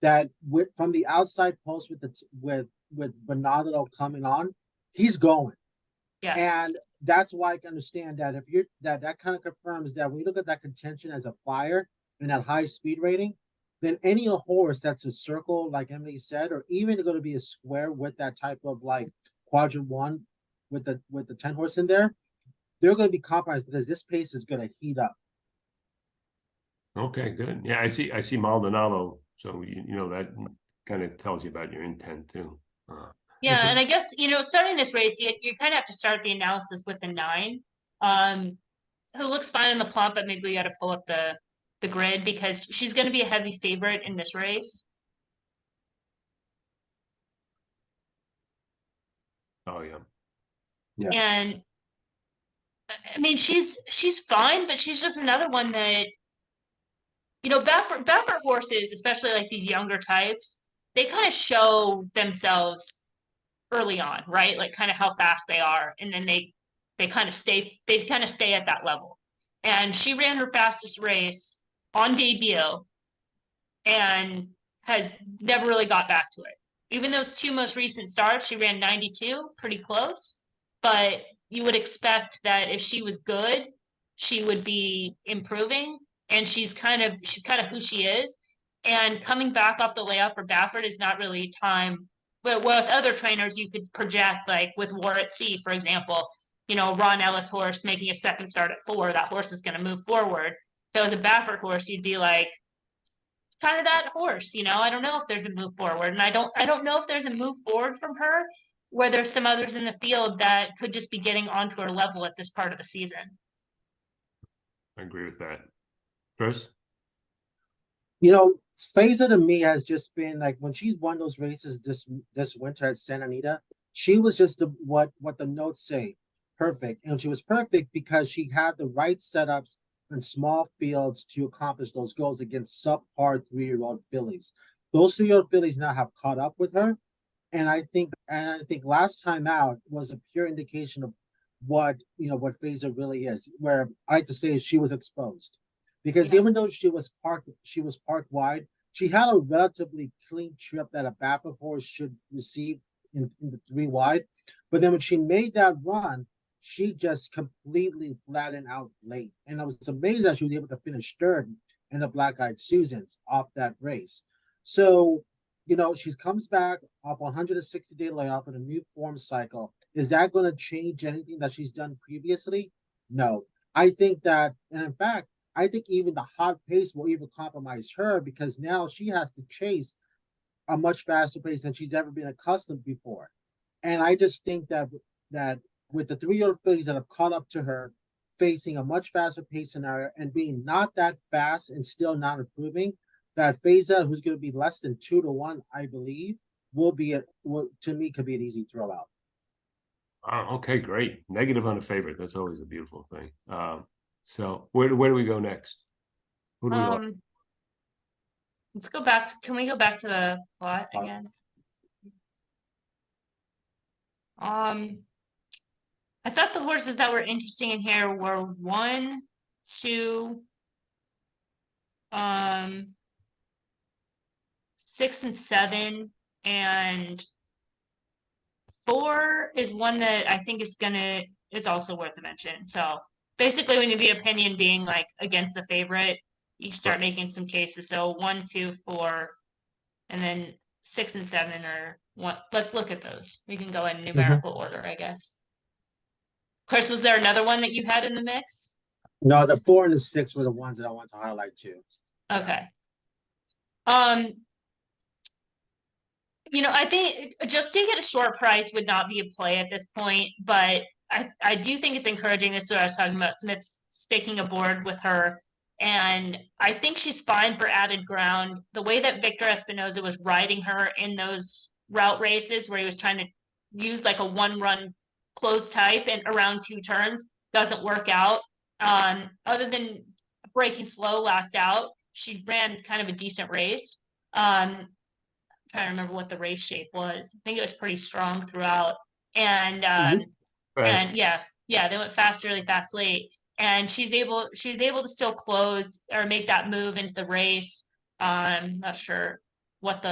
B: that from the outside post with Bernardo coming on, he's going.
C: Yeah.
B: And that's why I can understand that if you're that kind of confirms that when you look at that contention as a flyer and that high speed rating, then any horse that's a circle, like Emily said, or even going to be a square with that type of like quadrant 1 with the 10 horse in there, they're going to be compromised because this pace is going to heat up.
A: Okay, good. Yeah, I see Maldonado. So that kind of tells you about your intent too.
C: Yeah, and I guess starting this race, you kind of have to start the analysis with the 9, who looks fine in the plot, but maybe we got to pull up the grid because she's going to be a heavy favorite in this race.
A: Oh yeah.
B: Yeah.
C: And I mean, she's fine, but she's just another one that Baffert horses, especially like these younger types, they kind of show themselves early on, right? Like kind of how fast they are, and then they kind of stay at that level. And she ran her fastest race on debut and has never really got back to it. Even those 2 most recent starts, she ran 92, pretty close. But you would expect that if she was good, she would be improving. And she's kind of who she is. And coming back off the layoff for Baffert is not really time. But with other trainers, you could project, like with War at Sea, for example, Ron Ellis horse making a second start at 4, that horse is going to move forward. If it was a Baffert horse, you'd be like, kind of that horse, I don't know if there's a move forward, and I don't know if there's a move forward from her where there's some others in the field that could just be getting onto her level at this part of the season.
A: I agree with that. Chris?
B: Faza to me has just been like when she's won those races this winter at Santa Anita, she was just what the notes say, perfect. And she was perfect because she had the right setups in small fields to accomplish those goals against subpar 3-year-old fillies. Those 3-year-old fillies now have caught up with her. And I think last time out was a pure indication of what Faza really is, where I like to say is she was exposed. Because even though she was parked wide, she had a relatively clean trip that a Baffert horse should receive in the 3 wide. But then when she made that run, she just completely flattened out late. And I was amazed that she was able to finish 3rd in the Black Eyed Susans off that race. So, she comes back off 160-day layoff in a new form cycle. Is that going to change anything that she's done previously? No. I think that, and in fact, I think even the hot pace will even compromise her because now she has to chase a much faster pace than she's ever been accustomed before. And I just think that with the 3-year-old fillies that have caught up to her, facing a much faster pace scenario and being not that fast and still not improving, that Faza, who's going to be less than 2-1, I believe, to me could be an easy throw out.
A: Okay, great. Negative on a favorite. That's always a beautiful thing. So where do we go next? Who do we like?
C: Let's go back. Can we go back to the plot again? I thought the horses that were interesting in here were 1, 2, 6 and 7, and 4 is one that I think is also worth a mention. So basically, when the opinion being like against the favorite, you start making some cases. So 1, 2, 4, and then 6 and 7 are one. Let's look at those. We can go in numerical order, I guess. Chris, was there another one that you had in the mix?
B: No, the 4 and the 6 were the ones that I want to highlight too.
C: Okay. You know, I think just to get a short price would not be a play at this point, but I do think it's encouraging. This is what I was talking about. Smith's staking a board with her, and I think she's fine for added ground. The way that Victor Espinoza was riding her in those route races where he was trying to use like a 1-run close type and around 2 turns doesn't work out. Other than breaking slow last out, she ran kind of a decent race. Trying to remember what the race shape was. I think it was pretty strong throughout. And and yeah, they went fast, really fast late. And she's able to still close or make that move into the race. I'm not sure what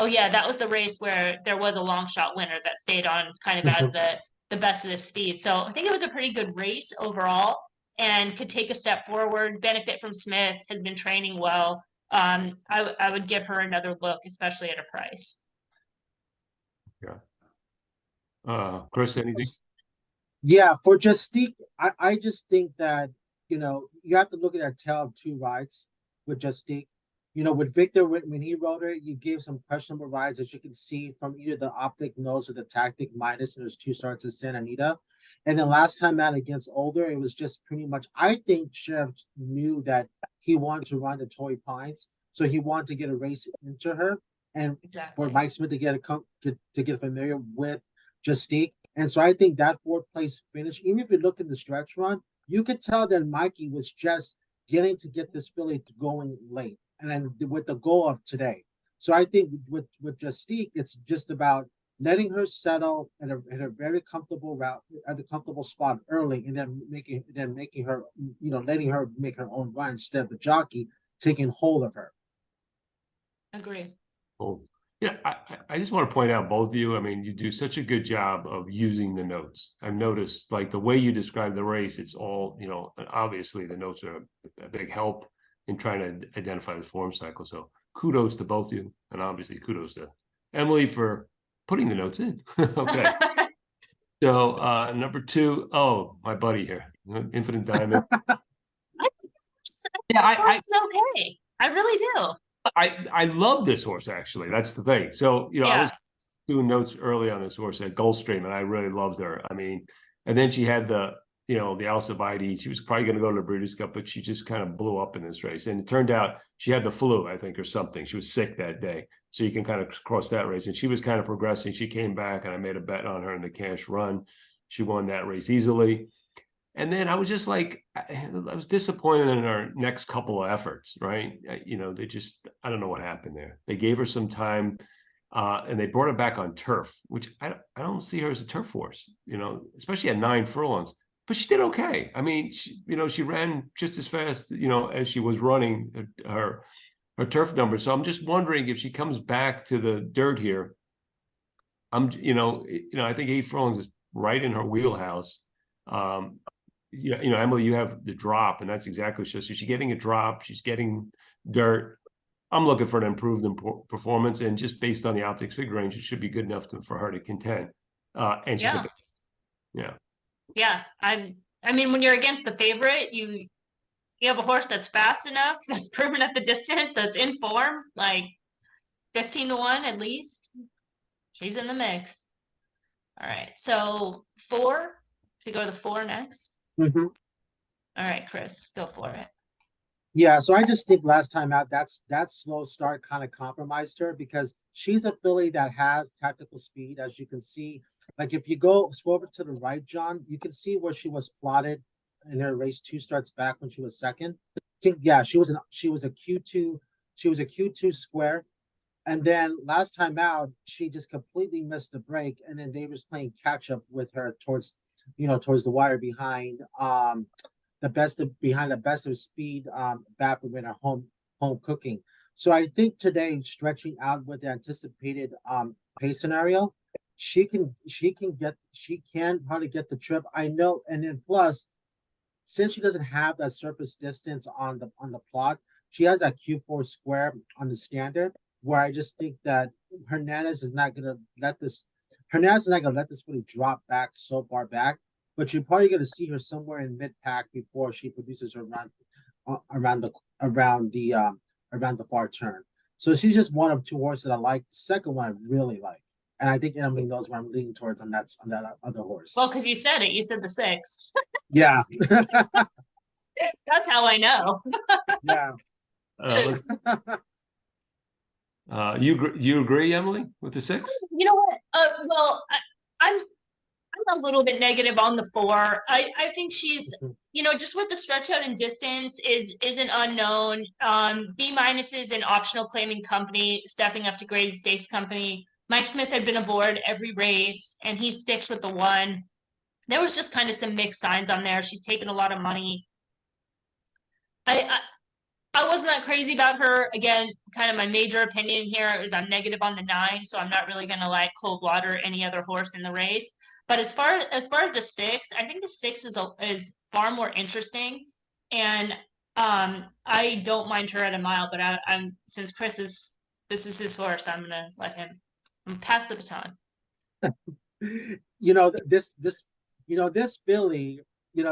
C: oh yeah, that was the race where there was a long shot winner that stayed on kind of as the best of the speed. So I think it was a pretty good race overall and could take a step forward, benefit from Smith, has been training well. I would give her another look, especially at a price.
A: Yeah. Chris, anything?
B: Yeah, for Justique, I just think that, you know, you have to look at that tale of 2 rides with Justique. You know, with Victor, when he rode her, you gave some questionable rides, as you can see from either the Optic nose or the Tactic minus, and there's 2 starts at Santa Anita. And then last time out against Older, it was just pretty much, I think Sheriff knew that he wanted to run the Torrey Pines, so he wanted to get a race into her, and for Mike Smith to get familiar with Justique. And so I think that 4th place finish, even if you look in the stretch run, you could tell that Mikey was just getting to get this filly going late, and then with the goal of today. So I think with Justique, it's just about letting her settle at a very comfortable route, at a comfortable spot early, and then making her, you know, letting her make her own run instead of the jockey taking hold of her.
C: Agree.
A: Cool. Yeah, I just want to point out both of you. I mean, you do such a good job of using the notes. I've noticed, like, the way you describe the race, it's all, you know, obviously the notes are a big help in trying to identify the form cycle. So kudos to both of you. And obviously kudos to Emily for putting the notes in. Okay. So number 2, oh, my buddy here, Infinite Diamond.
C: Yeah, it's okay. I really do.
A: I love this horse, actually. That's the thing. So, you know, I was doing notes early on this horse at Gulfstream, and I really loved her. I mean, and then she had the Alcibiades. She was probably going to go to the Breeders' Cup, but she just kind of blew up in this race. And it turned out she had the flu, I think, or something. She was sick that day. So you can kind of cross that race. And she was kind of progressing. She came back, and I made a bet on her in the cash run. She won that race easily. And then I was just like, I was disappointed in our next couple of efforts, right? You know, I don't know what happened there. They gave her some time, and they brought her back on turf, which I don't see her as a turf horse, you know, especially at 9 furlongs. But she did okay. I mean, she ran just as fast, you know, as she was running her turf number. So I'm just wondering if she comes back to the dirt here. You know, I think 8 furlongs is right in her wheelhouse. Yeah, you know, Emily, you have the drop, and that's exactly so. So she's getting a drop, she's getting dirt. I'm looking for an improved performance, and just based on the Optix figure range, it should be good enough for her to contend. And she's
C: yeah. I mean, when you're against the favorite, you have a horse that's fast enough, that's proven at the distance, that's in form, like 15-1 at least. She's in the mix. All right, so 4. Should we go to the 4 next? All right, Chris, go for it.
B: Yeah, so I just think last time out, that slow start kind of compromised her, because she's a filly that has tactical speed, as you can see. Like, if you scroll over to the right, John, you can see where she was plotted in her race 2 starts back when she was second. I think, yeah, she was a Q2, she was a Q2 square. And then last time out, she just completely missed the break, and then they was playing catch up with her towards the wire behind the best of speed bathroom in her home cooking. So I think today, stretching out with the anticipated pace scenario, she can probably get the trip. I know, and then plus, since she doesn't have that surface distance on the plot, she has that Q4 square on the standard, where I just think that Hernandez is not gonna let this really drop back so far back, but you're probably gonna see her somewhere in mid pack before she produces her run around the far turn. So she's just one of two horses that I like. The second one I really like. And I think Emily knows where I'm leaning towards on that other horse.
C: Well, because you said it. You said the 6.
B: Yeah.
C: That's how I know.
B: Yeah.
A: You agree, Emily, with the 6?
C: You know what? Well, I'm a little bit negative on the 4. I think she's, just with the stretch out in distance is an unknown. B- is an optional claiming company, stepping up to graded stakes company. Mike Smith had been aboard every race, and he sticks with the 1. There was just kind of some mixed signs on there. She's taken a lot of money. I wasn't that crazy about her. Again, kind of my major opinion here is I'm negative on the 9, so I'm not really going to like cold water any other horse in the race. But as far as the 6, I think the 6 is far more interesting, and I don't mind her at a mile. But I'm since this is his horse, I'm gonna let him pass the baton.
B: This filly,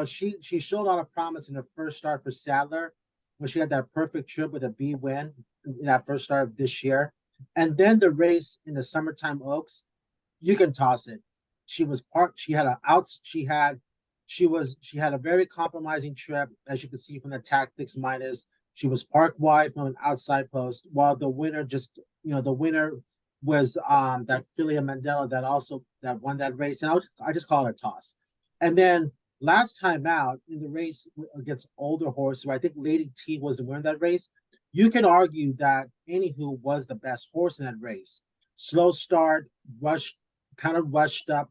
B: she showed a lot of promise in her first start for Sadler, when she had that perfect trip with a B win in that first start of this year. And then the race in the Summertime Oaks, you can toss it. She was parked. She had a very compromising trip, as you can see from the tactics minus. She was parked wide from an outside post, while the winner was that Philia Mandela that won that race. And I just call it a toss. And then last time out in the race against older horse, who I think Lady T was the winner of that race, you can argue that Anywho was the best horse in that race. Slow start, kind of rushed up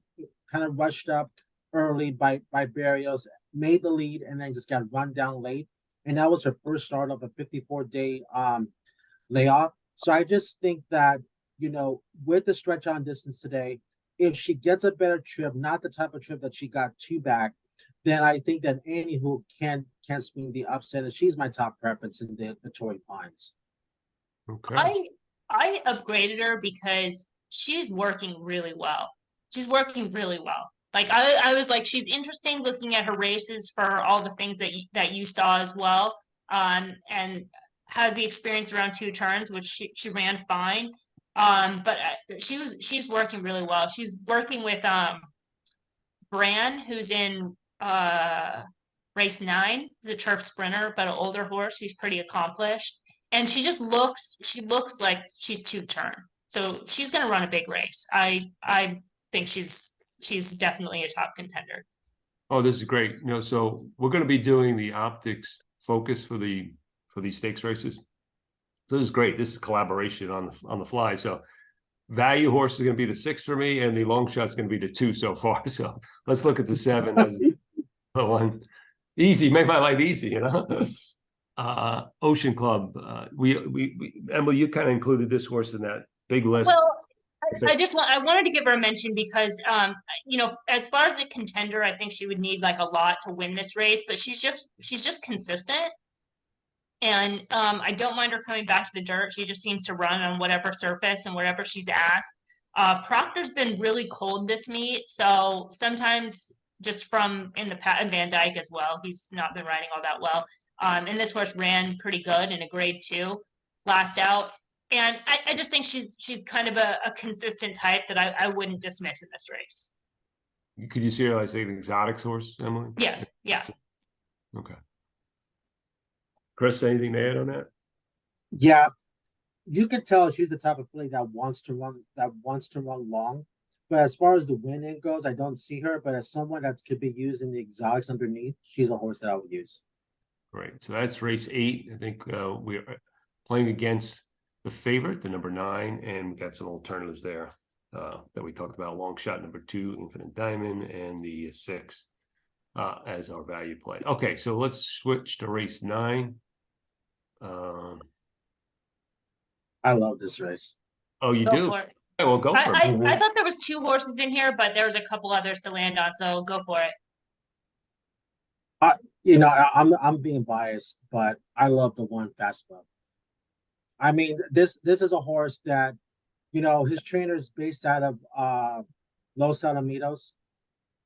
B: early by Barrios, made the lead, and then just got run down late. And that was her first start of a 54-day layoff. So I just think that, with the stretch on distance today, if she gets a better trip, not the type of trip that she got 2 back, then I think that Anywho can swing the upset, and she's my top preference in the Torrey Pines.
A: Okay.
C: I upgraded her because she's working really well. She's working really well. Like I was like, she's interesting looking at her races for all the things that you saw as well. And has the experience around 2 turns, which she ran fine. But she's working really well. She's working with Bran, who's in race 9. He's a turf sprinter, but an older horse. He's pretty accomplished, and she looks like she's 2 turn. So she's going to run a big race. I think she's definitely a top contender.
A: Oh, this is great. So we're going to be doing the Optix focus for these stakes races. So this is great. This is collaboration on the fly. So value horse is going to be the 6 for me, and the long shot is going to be the 2 so far. So let's look at the 7 as the one. Easy, make my life easy, Ocean Club. We Emily, you kind of included this horse in that big list.
C: Well, I wanted to give her a mention because as far as a contender, I think she would need like a lot to win this race, but she's just consistent. And I don't mind her coming back to the dirt. She just seems to run on whatever surface and whatever she's asked. Proctor's been really cold this meet, so sometimes just from in the Van Dyke as well, he's not been riding all that well. And this horse ran pretty good in a grade 2 last out. And I just think she's kind of a consistent type that I wouldn't dismiss in this race.
A: Could you see her as an exotics horse, Emily?
C: Yes, yeah.
A: Okay. Chris, anything to add on that?
B: Yeah, you can tell she's the type of filly that wants to run long. But as far as the winning goes, I don't see her. But as someone that could be used in the exotics underneath, she's a horse that I would use.
A: Great. So that's race 8. I think we're playing against the favorite, the number 9, and we got some alternatives there that we talked about. Long shot number 2, Infinite Diamond, and the 6 as our value play. Okay, so let's switch to race 9.
B: I love this race.
A: Oh, you
C: Go
A: do?
C: for it.
A: Yeah, well, go for it.
C: I thought there was 2 horses in here, but there was a couple others to land on, so go for it.
B: You know, I'm being biased, but I love the one Fast Buck. I mean, this is a horse that, you know, his trainer is based out of Los Alamitos.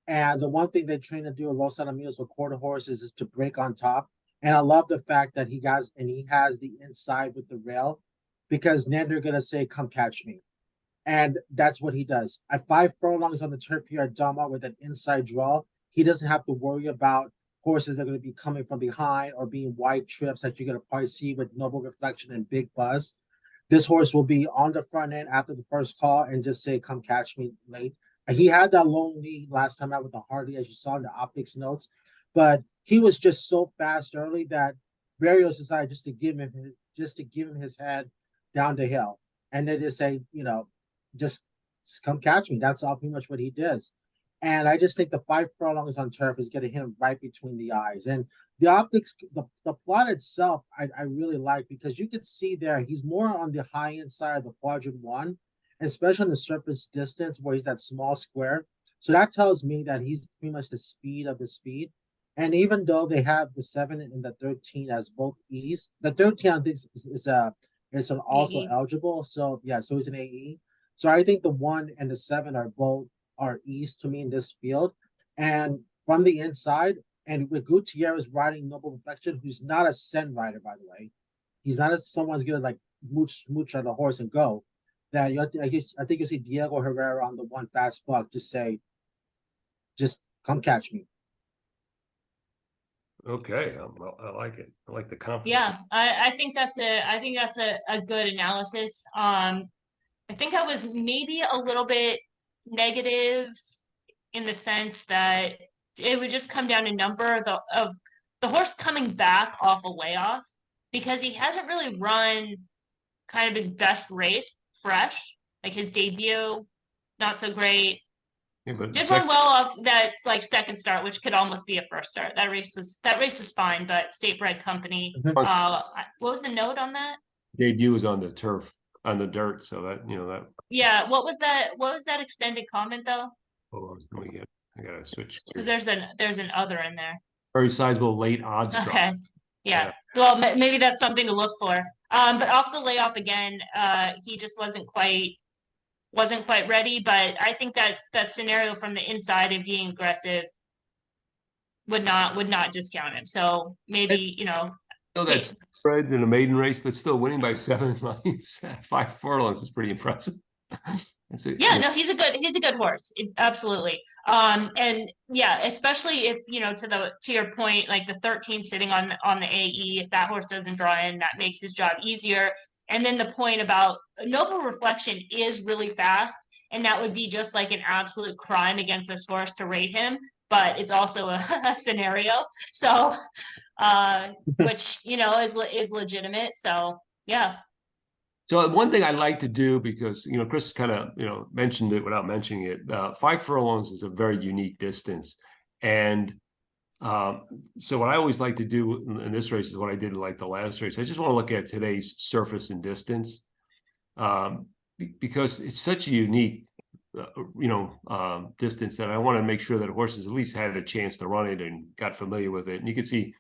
B: And the one thing they train to do at Los Alamitos with quarter horses is to break on top. And I love the fact that he has the inside with the rail, because then they're gonna say, "Come catch me," and that's what he does. At 5 furlongs on the turf here at Delmar with an inside draw, he doesn't have to worry about horses that are going to be coming from behind or being wide trips that you're going to probably see with Noble Reflection and Big Buzz. This horse will be on the front end after the first call and just say, "Come catch me" late. And he had that long lead last time out with the Hardy, as you saw in the Optix notes, but he was just so fast early that Barrios decided just to give him his head down the hill, and then just say, you know, just come catch me. That's all pretty much what he does. And I just think the 5 furlongs on turf is going to hit him right between the eyes. And the Optix, the plot itself, I really like, because you can see there he's more on the high end side of the quadrant 1, especially on the surface distance where he's that small square. So that tells me that he's pretty much the speed of the speed. And even though they have the 7 and the 13 as both E's, the 13 I think is also eligible. So yeah, so he's an AE. So I think the 1 and the 7 are E's to me in this field. And from the inside, and with Gutierrez riding Noble Reflection, who's not a send rider, by the way, he's not someone's gonna like smooch on the horse and go. That I think you see Diego Herrera on the one Fast Buck just say, "Just come catch me."
A: Okay, I like it. I like the confidence.
C: Yeah, I think that's a good analysis. I think I was maybe a little bit negative in the sense that it would just come down to number of the horse coming back off a layoff, because he hasn't really run kind of his best race fresh. Like his debut, not so great.
A: Yeah, but
C: Did run well off that like second start, which could almost be a first start. That race was fine, but State Bred Company. What was the note on that?
A: debut was on the turf, on the dirt, so that, you know, that.
C: Yeah, what was that? What was that extended comment though?
A: Hold on, let me get. I gotta switch.
C: Because there's an other in there.
A: Very sizable late odds drop.
C: Okay. Yeah. Well, maybe that's something to look for. But off the layoff again, he just wasn't quite ready. But I think that scenario from the inside and being aggressive would not discount him. So maybe, you know.
A: No, that's spreads in a maiden race, but still winning by 7 lines, 5 furlongs is pretty impressive.
C: No, he's a good horse. Absolutely. And yeah, especially if, you know, to your point, like the 13 sitting on the AE, if that horse doesn't draw in, that makes his job easier. And then the point about Noble Reflection is really fast, and that would be just like an absolute crime against this horse to rate him, but it's also a scenario. So which, you know, is legitimate. So yeah.
A: So one thing I like to do, because, you know, Chris kind of, you know, mentioned it without mentioning it, 5 furlongs is a very unique distance. And so what I always like to do in this race is what I did in like the last race. I just want to look at today's surface and distance, because it's such a unique, distance, that I want to make sure that horses at least had a chance to run it and got familiar with it. And you can see,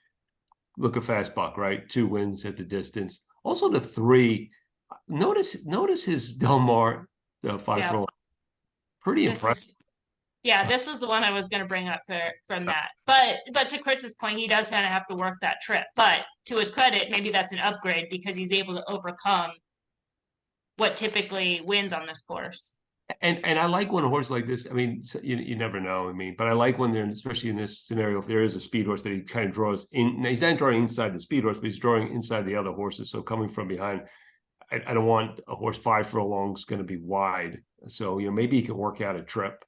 A: look at Fast Buck, right? 2 wins at the distance. Also the 3. Notice his Delmar 5 furlong. Pretty impressive.
C: This was the one I was going to bring up from that. But to Chris's point, he does kind of have to work that trip. But to his credit, maybe that's an upgrade because he's able to overcome what typically wins on this course.
A: And I like when a horse like this, I mean, you never know, I mean, but I like when they're, especially in this scenario, if there is a speed horse that he kind of draws in. He's not drawing inside the speed horse, but he's drawing inside the other horses. So coming from behind, I don't want a horse 5 furlongs going to be wide. So, you know, maybe he can work out a trip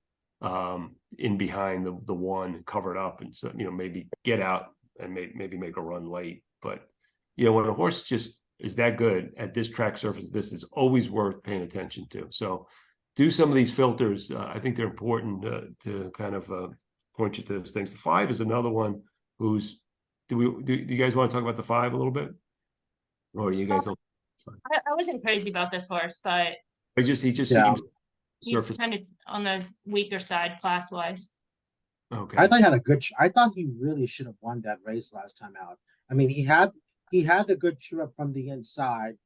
A: in behind the one covered up, and so, you know, maybe get out and maybe make a run late. But, you know, when a horse just is that good at this track surface, this is always worth paying attention to. So do some of these filters. I think they're important to kind of point you to those things. The 5 is another one who's, do you guys want to talk about the 5 a little bit? Or you guys don't?
C: I wasn't crazy about this horse, but
A: He just
B: Yeah.
A: seems
C: He's
A: surface.
C: kind of on the weaker side class wise.
A: Okay.
B: I thought he had a good. I thought he really should have won that race last time out. I mean, he had the good trip from the inside,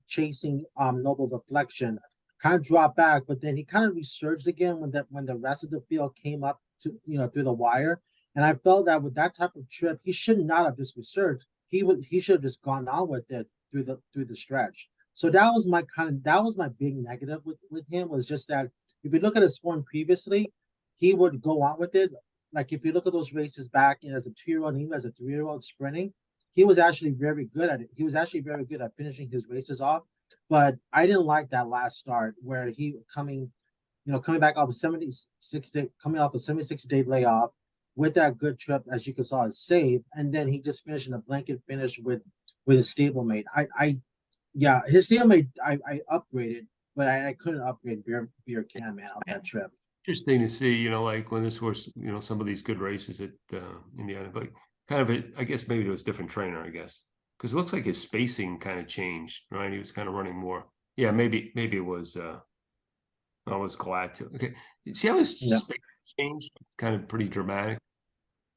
B: chasing Noble Reflection, kind of dropped back, but then he kind of resurged again when the rest of the field came up to through the wire. And I felt that with that type of trip, he should not have just resurged. He should have just gone on with it through the stretch. So that was my big negative with him, was just that if you look at his form previously, he would go on with it. Like if you look at those races back as a 2-year-old, even as a 3-year-old sprinting, he was actually very good at it. He was actually very good at finishing his races off. But I didn't like that last start where he coming back off a 76-day layoff with that good trip, as you can saw, his save, and then he just finished in a blanket finish with his stablemate. His stablemate I upgraded, but I couldn't upgrade beer can, man, off that trip.
A: Interesting to see, like when this horse, some of these good races at Indiana, like kind of I guess maybe it was a different trainer, I guess, because it looks like his spacing kind of changed, right? He was kind of running more. Yeah, maybe it was. I was glad to. Okay, see how his spacing changed? It's kind of pretty dramatic.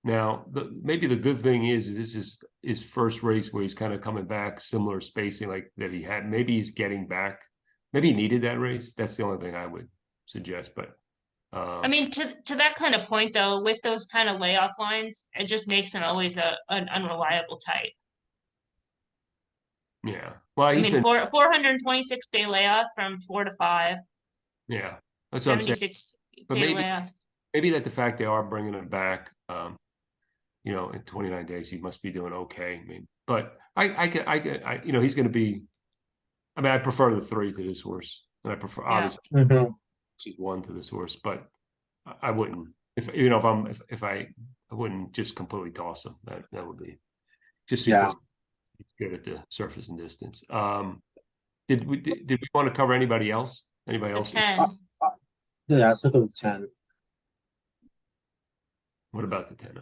A: Now, maybe the good thing is this is his first race where he's kind of coming back, similar spacing like that he had. Maybe he's getting back. Maybe he needed that race. That's the only thing I would suggest, but.
C: I mean, to that kind of point though, with those kind of layoff lines, it just makes him always an unreliable type.
A: Yeah. Well,
C: I mean, 426-day layoff from 4 to 5.
A: Yeah, that's what I'm saying.
C: 76-day layoff.
A: Maybe that the fact they are bringing him back, in 29 days, he must be doing okay. I mean, but I he's going to be. I mean, I prefer the 3 to this horse, and I prefer obviously. He's 1 to this horse, but I wouldn't I wouldn't just completely toss him. That would be just because he's good at the surface and distance. Did we want to cover anybody else? Anybody else?
C: 10.
B: Yeah, let's look at the 10.
A: What about the 10?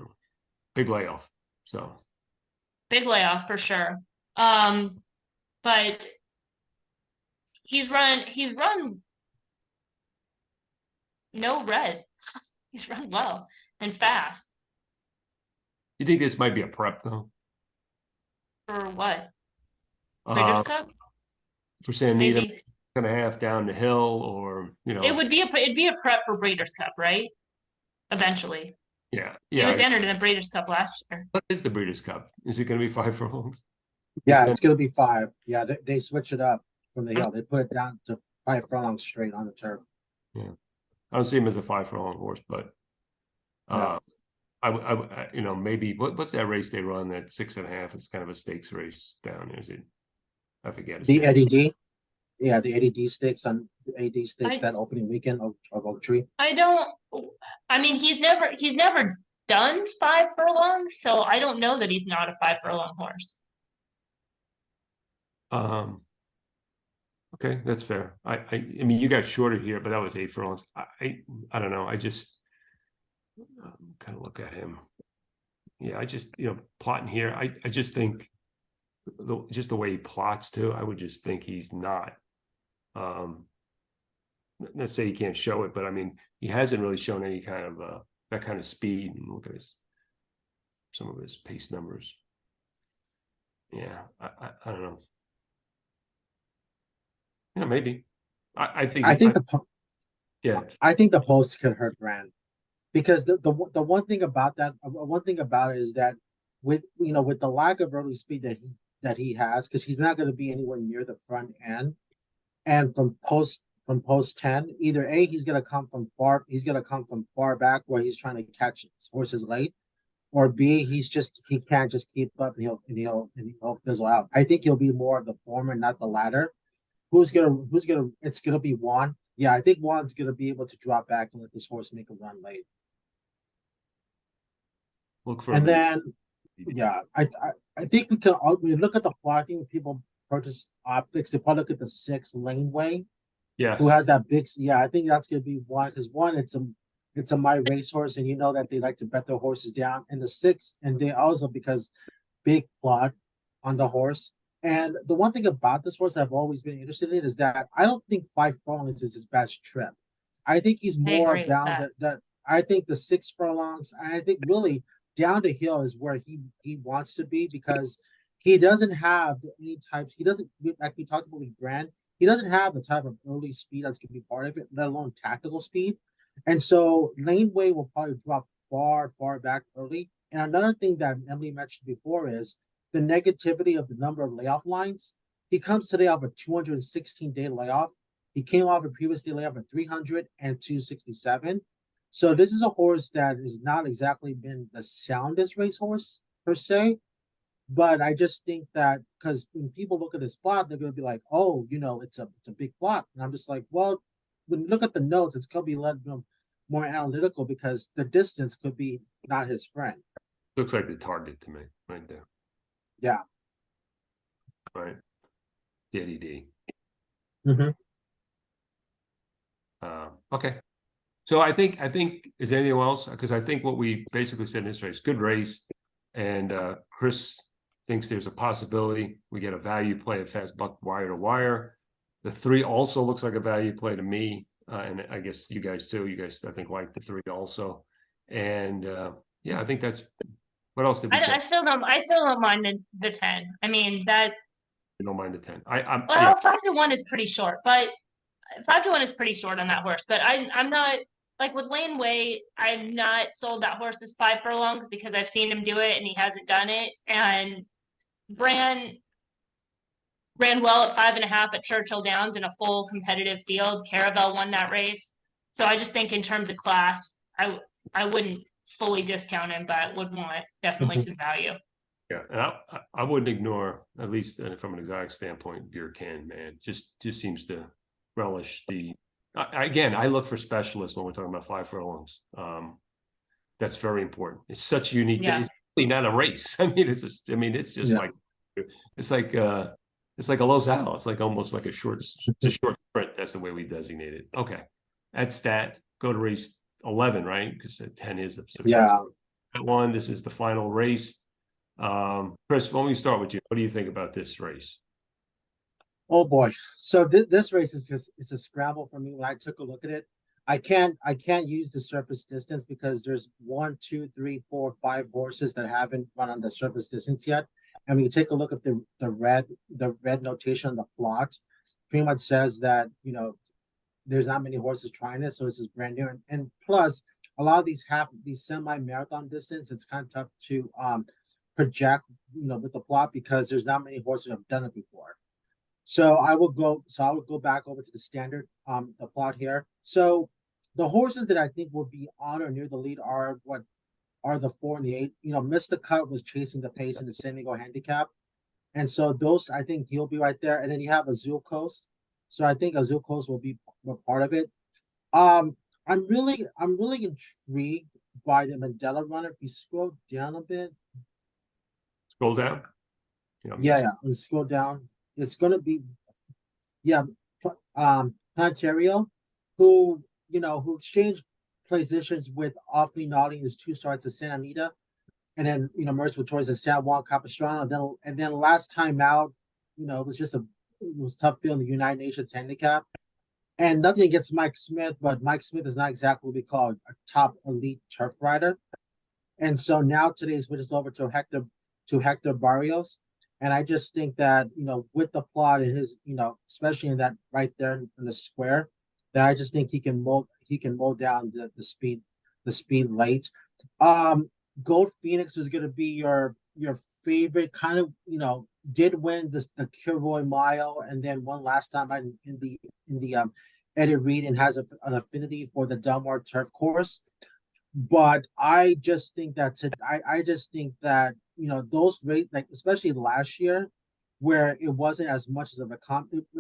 A: Big layoff. So
C: big layoff for sure. But he's run no red. He's run well and fast.
A: You think this might be a prep though?
C: For what? Breeders' Cup?
A: For San Diego,
C: Maybe.
A: 6.5 down the hill, or
C: it'd be a prep for Breeders' Cup, right? Eventually.
A: Yeah.
C: He was entered in the Breeders' Cup last year.
A: What is the Breeders' Cup? Is it going to be 5 furlongs?
B: Yeah, it's going to be 5. Yeah, they switch it up from the hill. They put it down to 5 furlongs straight on the turf.
A: Yeah, I don't see him as a 5 furlong horse, but I maybe what's that race they run at 6.5? It's kind of a stakes race down there. Is it? I forget.
B: The Eddie D. Yeah, the ADD stakes that opening weekend of Oak Tree.
C: I mean, he's never done 5 furlongs, so I don't know that he's not a 5 furlong horse.
A: Okay, that's fair. I mean, you got shorted here, but that was 8 furlongs. I don't know. I just kind of look at him. Yeah, I just plotting here. I just think just the way he plots too. I would just think he's not. Let's say he can't show it, but I mean, he hasn't really shown any kind of that kind of speed. And look at some of his pace numbers. Yeah, I don't know. Yeah, maybe. I think
B: the post could hurt Brand, because the one thing about it is that with the lack of early speed that he has, because he's not going to be anywhere near the front end, and from post 10, either A, he's going to come from far back where he's trying to catch horses late, or B, he can't just keep up, and he'll fizzle out. I think he'll be more of the former, not the latter. It's gonna be Juan. Yeah, I think Juan's gonna be able to drop back and let this horse make a run late. I think we can. When you look at the plot, I think when people purchase Optix, they probably look at the 6 laneway.
A: Yes.
B: Who has that big? Yeah, I think that's gonna be Juan, because one, it's a my racehorse, and that they like to bet their horses down. And the 6, and they also, because big plot on the horse. And the one thing about this horse that I've always been interested in is that I don't think 5 furlongs is his best trip. I think he's
C: I
B: more
C: agree with
B: down
C: that.
B: the I think the 6 furlongs, and I think really down the hill is where he wants to be, because he doesn't have any types. He doesn't, like we talked about with Brand. He doesn't have the type of early speed that's going to be part of it, let alone tactical speed. And so laneway will probably drop far back early. And another thing that Emily mentioned before is the negativity of the number of layoff lines. He comes today off a 216-day layoff. He came off a previous day layoff at 300 and 267. So this is a horse that has not exactly been the soundest racehorse per se. But I just think that because when people look at this plot, they're going to be like, "Oh, it's a big plot," and I'm just like, "Well, when you look at the notes, it's going to be a little more analytical because the distance could be not his friend."
A: Looks like the target to me right there.
B: Yeah.
A: Right. DDD.
B: Mm-hmm.
A: Okay. So I think is anything else? Because I think what we basically said in this race, good race, and Chris thinks there's a possibility we get a value play at fast buck wire to wire. The 3 also looks like a value play to me, and I guess you guys too. You guys I think like the 3 also, and yeah, I think that's what else did we say?
C: I still don't mind the 10. I mean that.
A: You don't mind the 10.
C: Well,
A: yeah.
C: 5-1 is pretty short, but 5-1 is pretty short on that horse. But I'm not like with Laneway. I'm not sold that horse is 5 furlongs because I've seen him do it and he hasn't done it. And Bran ran well at 5.5 at Churchill Downs in a full competitive field. Caravel won that race. So I just think in terms of class, I wouldn't fully discount him, but would want definitely some value.
A: Yeah, and I wouldn't ignore, at least from an exotic standpoint, Beer Can, man. Just seems to relish the. Again, I look for specialists when we're talking about 5 furlongs. That's very important. It's such a unique.
C: Yeah.
A: It's really not a race. I mean, it's just. I mean, it's just
B: Yeah.
A: like. It's like a Los Al. It's like almost like a short. It's a short sprint. That's the way we designate it. Okay, that's that. Go to race 11, right? Because 10 is the.
B: Yeah.
A: That one. This is the final race. Chris, why don't we start with you? What do you think about this race?
B: Oh boy. So this race is just, it's a scramble for me. When I took a look at it, I can't use the surface distance because there's 1, 2, 3, 4, 5 horses that haven't run on the surface distance yet. And when you take a look at the red notation on the plot, pretty much says that there's not many horses trying it, so it's just brand new. And plus, a lot of these semi-marathon distance, it's kind of tough to project with the plot because there's not many horses who have done it before. So I would go back over to the standard the plot here. So the horses that I think will be on or near the lead are the 4 and the 8. Missed the Cut was chasing the pace in the San Diego handicap. And so those, I think he'll be right there. And then you have Azul Coast. So I think Azul Coast will be a part of it. I'm really intrigued by the Mandela runner. If you scroll down a bit.
A: Scroll down.
B: Yeah. Scroll down. It's gonna be, Planetario, who exchanged positions with Awfully Naughty in his 2 starts at Santa Anita, and then merged with choice at San Juan Capistrano, and then last time out, it was tough field in the United Nations handicap. And nothing against Mike Smith, but Mike Smith is not exactly what we call a top elite turf rider. And so now today switches over to Hector Barrios. And I just think that, with the plot and his, especially in that right there in the square, that I just think he can mow down the speed late. Gold Phoenix was gonna be your favorite, kind of, did win the Kilroy Mile and then won last time in the Eddie Reed, and has an affinity for the Delmar turf course. But I just think that those rates, like especially last year, where it wasn't as much as of a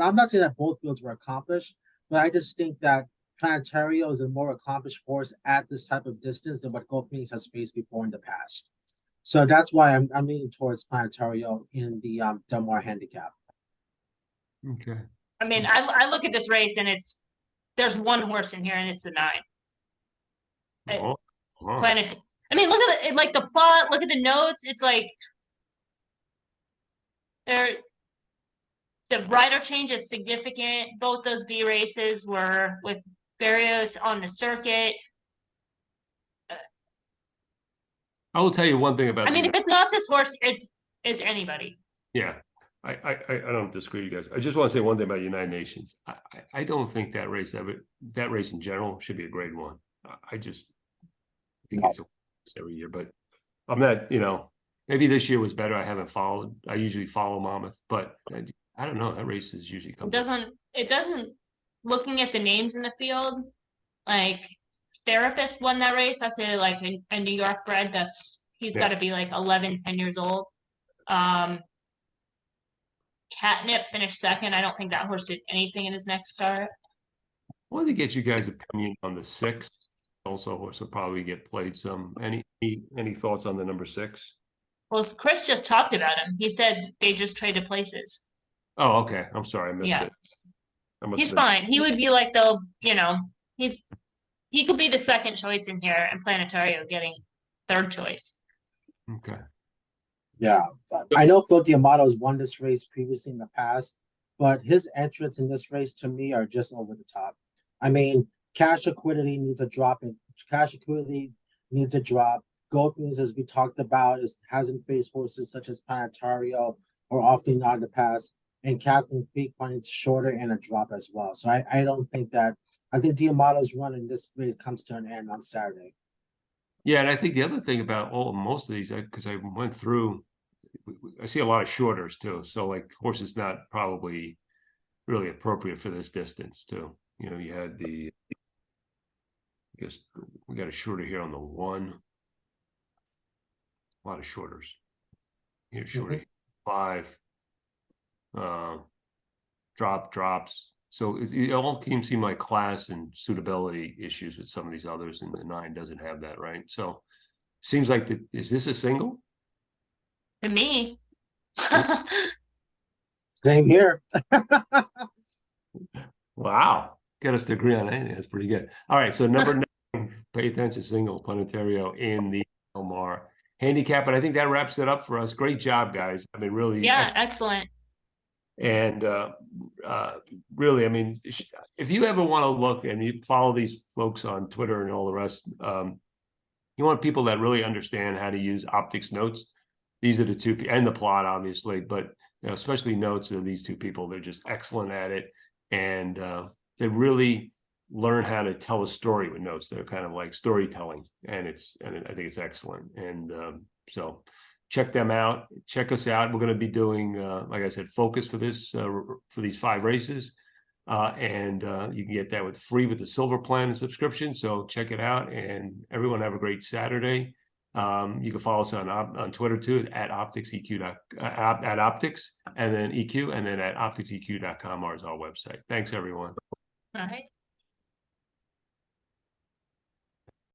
B: I'm not saying that both fields were accomplished, but I just think that Planetario is a more accomplished horse at this type of distance than what Gold Phoenix has faced before in the past. So that's why I'm leaning towards Planetario in the Delmar handicap.
A: Okay.
C: I mean, I look at this race and there's one horse in here and it's the 9. Planet. I mean, look at it, like the plot. Look at the notes. It's like the rider change is significant. Both those B races were with Barrios on the circuit.
A: I will tell you one thing about
C: I mean,
A: the
C: if it's not this horse, it's anybody.
A: yeah. I don't disagree with you guys. I just want to say one thing about United Nations. I don't think that race in general should be a grade one. I just think it's every year, but I'm not, maybe this year was better. I haven't followed. I usually follow Monmouth, but I don't know. That race is usually
C: It doesn't, looking at the names in the field, like Therapist won that race. That's a New York bred. He's got to be like 11, 10 years old. Catnip finished second. I don't think that horse did anything in his next start.
A: I wanted to get you guys' opinion on the 6. Also, horse will probably get played some. Any thoughts on the number 6?
C: Well, Chris just talked about him. He said they just traded places.
A: Oh, okay. I'm sorry, I missed it.
C: He's fine. He would be like he could be the second choice in here, and Planetario getting third choice.
A: Okay.
B: Yeah, I know Phil Diamato's won this race previously in the past, but his entrants in this race to me are just over the top. I mean, Cash Equity needs a drop. Gold Means, as we talked about, hasn't faced horses such as Planetario or Awfully Not in the past. And Kathleen Creek finds shorter and a drop as well. So I don't think that. I think Diamato's run in this race comes to an end on Saturday.
A: Yeah, and I think the other thing about most of these, because I went through, I see a lot of shorters too. So like horses not probably really appropriate for this distance too. You had I guess we got a shorter here on the 1. A lot of shorters. Here's shorter 5. Drops. So all teams seem like class and suitability issues with some of these others, and the 9 doesn't have that, right? So seems like is this a single?
C: To me.
B: Same here.
A: Wow. Get us to agree on anything. That's pretty good. All right. So number 9, pay attention, single Planetario in the Delmar handicap. And I think that wraps it up for us. Great job, guys. I mean, really.
C: Yeah, excellent.
A: And really, I mean, if you ever want to look and you follow these folks on Twitter and all the rest, you want people that really understand how to use Optix notes. These are the two, and the plot, obviously, but especially notes of these two people. They're just excellent at it, and they really learn how to tell a story with notes. They're kind of like storytelling, and I think it's excellent. And so check them out. Check us out. We're going to be doing, like I said, focus for these 5 races. And you can get that free with the silver plan and subscription. So check it out, and everyone have a great Saturday. You can follow us on Twitter too at OptixEQ at Optix, and then EQ, and then at OptixEQ.com is our website. Thanks, everyone.
C: All right.